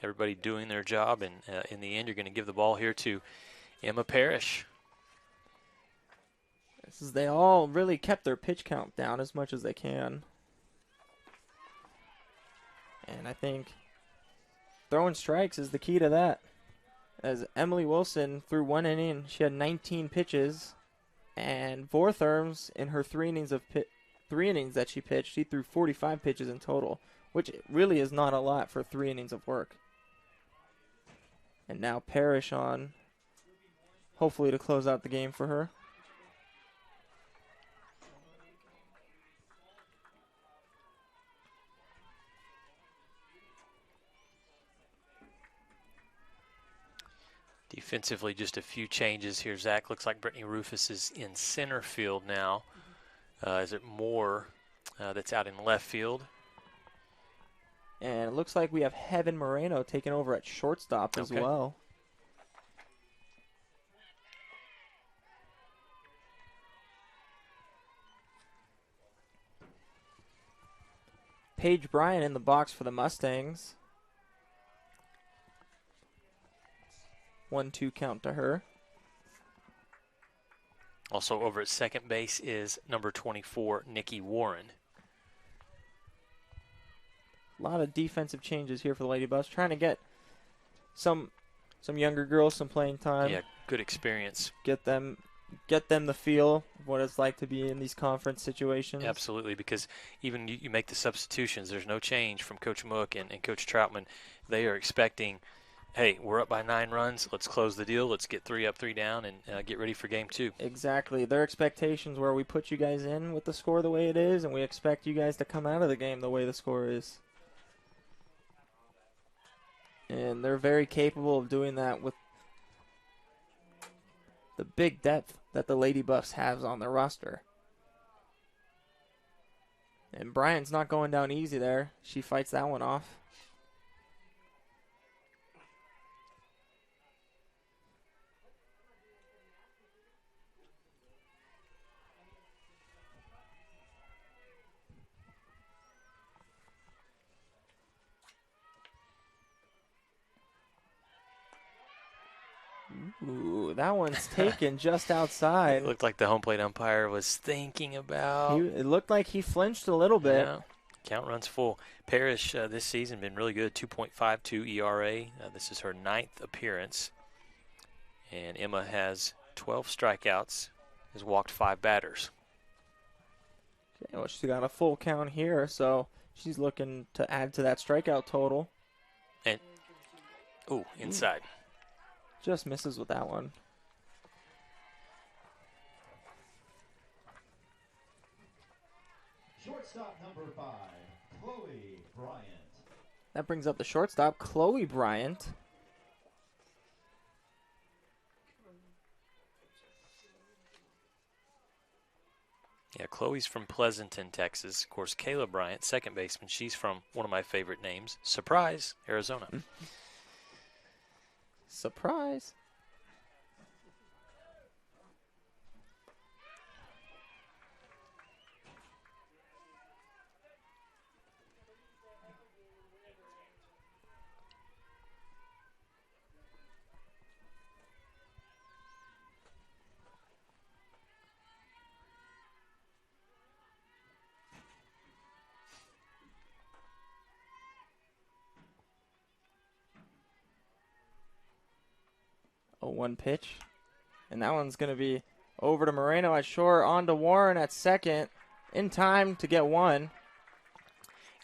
Everybody doing their job, and in the end, you're going to give the ball here to Emma Parrish. They all really kept their pitch count down as much as they can. And I think throwing strikes is the key to that. As Emily Wilson threw 1 inning, she had 19 pitches. And Vortherms, in her 3 innings that she pitched, she threw 45 pitches in total, which really is not a lot for 3 innings of work. And now Parrish on, hopefully to close out the game for her. Defensively, just a few changes here, Zach. Looks like Brittany Rufus is in center field now. Is it Moore that's out in left field? And it looks like we have Heaven Moreno taking over at shortstop as well. Paige Bryan in the box for the Mustangs. 1-2 count to her. Also over at second base is number 24, Nikki Warren. A lot of defensive changes here for the Lady Buffs, trying to get some younger girls some playing time. Yeah, good experience. Get them the feel of what it's like to be in these conference situations. Absolutely, because even you make the substitutions, there's no change from Coach Mook and Coach Troutman. They are expecting, hey, we're up by 9 runs. Let's close the deal. Let's get 3 up, 3 down, and get ready for game 2. Exactly. Their expectations where we put you guys in with the score the way it is, and we expect you guys to come out of the game the way the score is. And they're very capable of doing that with the big depth that the Lady Buffs has on their roster. And Bryant's not going down easy there. She fights that one off. Ooh, that one's taken just outside. It looked like the home plate umpire was thinking about. It looked like he flinched a little bit. Yeah. Count runs full. Parrish this season been really good, 2.52 ERA. This is her 9th appearance. And Emma has 12 strikeouts, has walked 5 batters. Okay, well, she's got a full count here, so she's looking to add to that strikeout total. And, inside. Just misses with that one. Shortstop number 5, Chloe Bryant. That brings up the shortstop, Chloe Bryant. Yeah, Chloe's from Pleasanton, Texas. Of course, Kayla Bryant, second baseman. She's from one of my favorite names, Surprise, Arizona. Surprise. 0-1 pitch. And that one's going to be over to Moreno at short, on to Warren at second, in time to get one.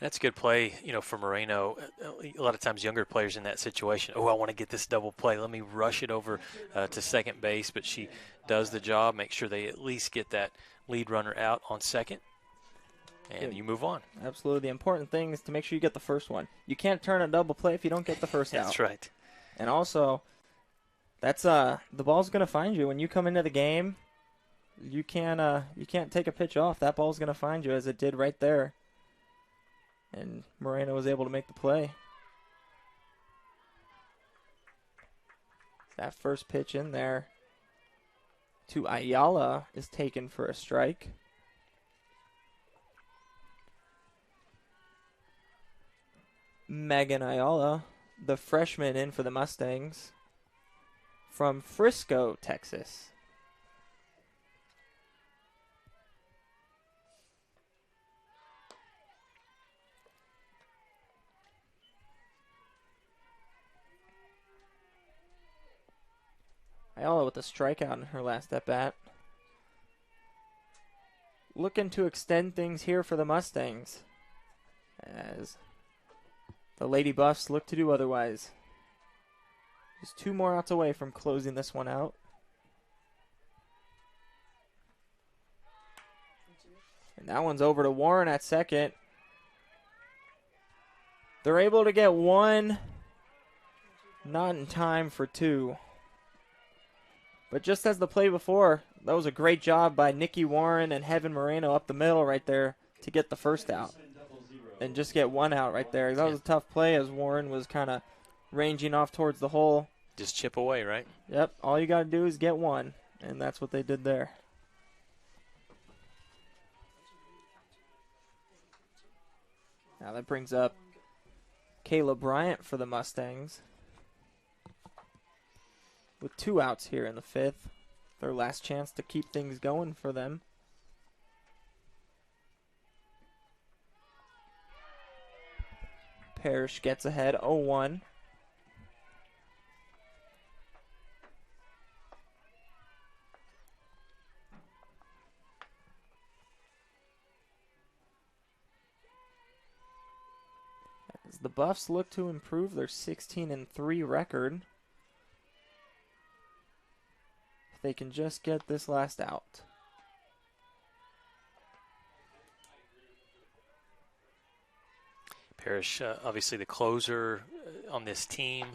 That's a good play, for Moreno. A lot of times younger players in that situation, I want to get this double play. Let me rush it over to second base. But she does the job, make sure they at least get that lead runner out on second, and you move on. Absolutely. The important thing is to make sure you get the first one. You can't turn a double play if you don't get the first out. That's right. And also, that's the ball's going to find you. When you come into the game, you can't take a pitch off. That ball's going to find you, as it did right there. And Moreno was able to make the play. That first pitch in there to Ayala is taken for a strike. Megan Ayala, the freshman in for the Mustangs from Frisco, Texas. Ayala with a strikeout in her last at-bat. Looking to extend things here for the Mustangs, as the Lady Buffs look to do otherwise. Just 2 more outs away from closing this one out. And that one's over to Warren at second. They're able to get 1, not in time for 2. But just as the play before, that was a great job by Nikki Warren and Heaven Moreno up the middle right there to get the first out. And just get 1 out right there. That was a tough play as Warren was kind of ranging off towards the hole. Just chip away, right? Yep. All you got to do is get 1. And that's what they did there. Now that brings up Kayla Bryant for the Mustangs, with 2 outs here in the 5th. Their last chance to keep things going for them. Parrish gets ahead 0-1. As the Buffs look to improve their 16-3 record, if they can just get this last out. Parrish, obviously the closer on this team,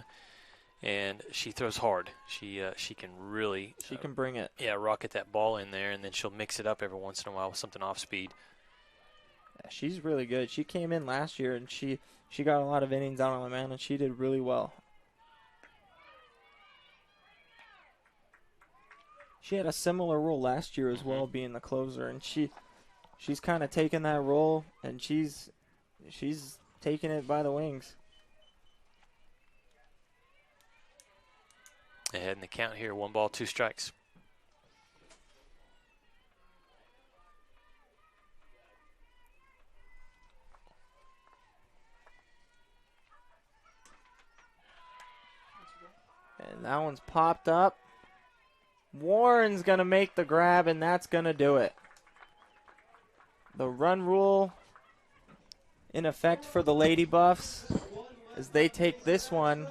and she throws hard. She can really can bring it. Yeah, rocket that ball in there, and then she'll mix it up every once in a while with something off speed. Yeah, she's really good. She came in last year and she got a lot of innings out on the mound, and she did really well. She had a similar role last year as well, being the closer, and she's kind of taken that role, and she's taking it by the wings. Ahead in the count here, 1 ball, 2 strikes. And that one's popped up. Warren's going to make the grab, and that's going to do it. The run rule in effect for the Lady Buffs as they take this one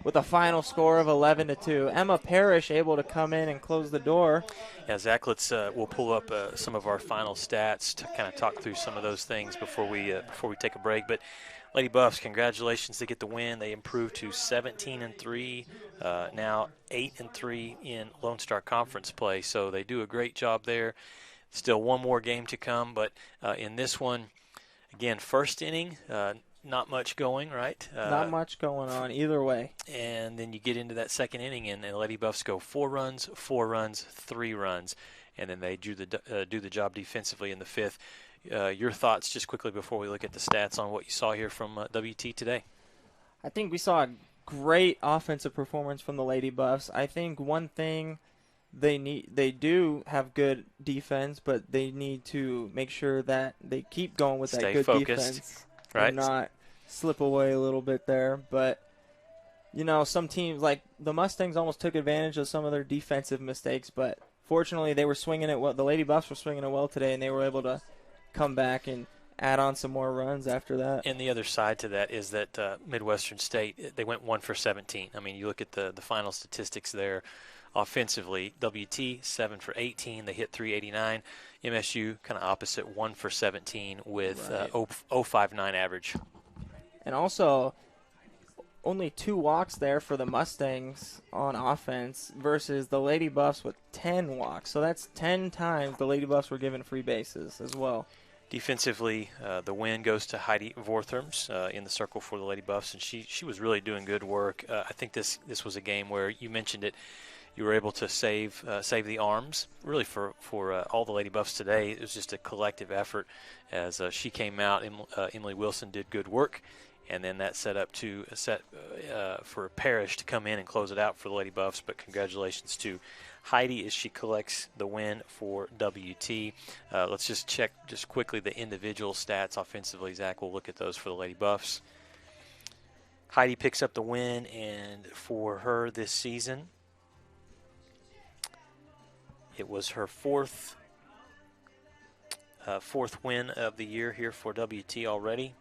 with a final score of 11-2. Emma Parrish able to come in and close the door. Yeah, Zach, we'll pull up some of our final stats to kind of talk through some of those things before we take a break. But Lady Buffs, congratulations, they get the win. They improved to 17-3, now 8-3 in Lone Star Conference play. So they do a great job there. Still 1 more game to come, but in this one, again, first inning, not much going, right? Not much going on either way. And then you get into that second inning, and Lady Buffs go 4 runs, 4 runs, 3 runs, and then they do the job defensively in the 5th. Your thoughts just quickly before we look at the stats on what you saw here from WT today? I think we saw a great offensive performance from the Lady Buffs. I think one thing they do have good defense, but they need to make sure that they keep going with that good focused, defense, right? And not slip away a little bit there. But you know, some teams like the Mustangs almost took advantage of some of their defensive mistakes, but fortunately they were swinging it well. The Lady Buffs were swinging it well today, and they were able to come back and add on some more runs after that. And the other side to that is that Midwestern State, they went 1 for 17. I mean, you look at the final statistics there. Offensively, WT 7 for 18. They hit 389. MSU kind of opposite, 1 for 17 with 0.59 average. And also, only 2 walks there for the Mustangs on offense versus the Lady Buffs with 10 walks. So that's 10 times the Lady Buffs were given free bases as well. Defensively, the win goes to Heidi Vortherms in the circle for the Lady Buffs, and she was really doing good work. I think this was a game where you mentioned it. You were able to save the arms. Really, for all the Lady Buffs today, it was just a collective effort as she came out. Emily Wilson did good work, and then that set up for Parrish to come in and close it out for the Lady Buffs. But congratulations to Heidi as she collects the win for WT. Let's just check just quickly the individual stats offensively. Zach will look at those for the Lady Buffs. Heidi picks up the win, and for her this season, it was her fourth win of the year here for WT already.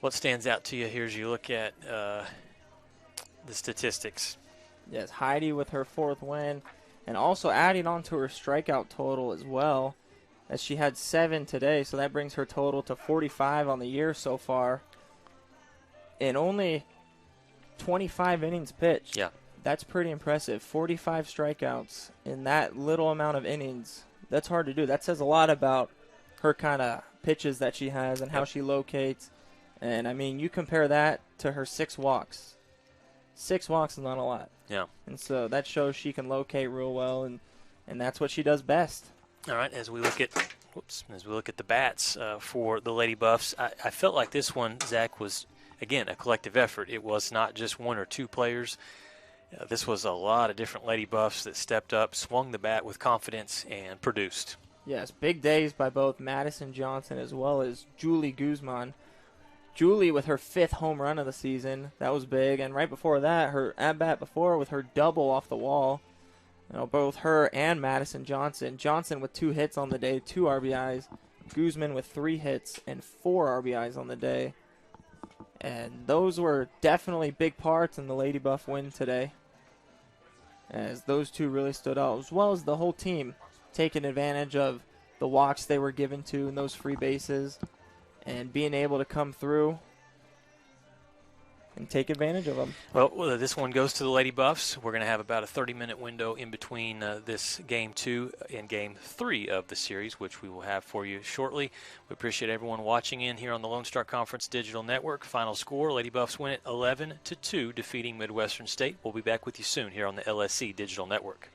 What stands out to you here as you look at the statistics? Yes, Heidi with her 4th win, and also adding on to her strikeout total as well, as she had 7 today, so that brings her total to 45 on the year so far. In only 25 innings pitched. Yeah. That's pretty impressive. 45 strikeouts in that little amount of innings. That's hard to do. That says a lot about her kind of pitches that she has and how she locates. And, I mean, you compare that to her 6 walks. 6 walks is not a lot. Yeah. And so that shows she can locate real well, and that's what she does best. All right, as we look at the bats for the Lady Buffs, I felt like this one, Zach, was, again, a collective effort. It was not just 1 or 2 players. This was a lot of different Lady Buffs that stepped up, swung the bat with confidence, and produced. Yes, big days by both Madison Johnson as well as Julie Guzman. Julie with her 5th home run of the season. That was big. And right before that, her at-bat before with her double off the wall. You know, both her and Madison Johnson. Johnson with 2 hits on the day, 2 RBIs. Guzman with 3 hits and 4 RBIs on the day. And those were definitely big parts in the Lady Buff win today, as those 2 really stood out, as well as the whole team taking advantage of the walks they were given to and those free bases and being able to come through and take advantage of them. Well, this one goes to the Lady Buffs. We're going to have about a 30-minute window in between this Game 2 and Game 3 of the series, which we will have for you shortly. We appreciate everyone watching in here on the Lone Star Conference Digital Network. Final score, Lady Buffs win it 11-2, defeating Midwestern State. We'll be back with you soon here on the LSC Digital Network.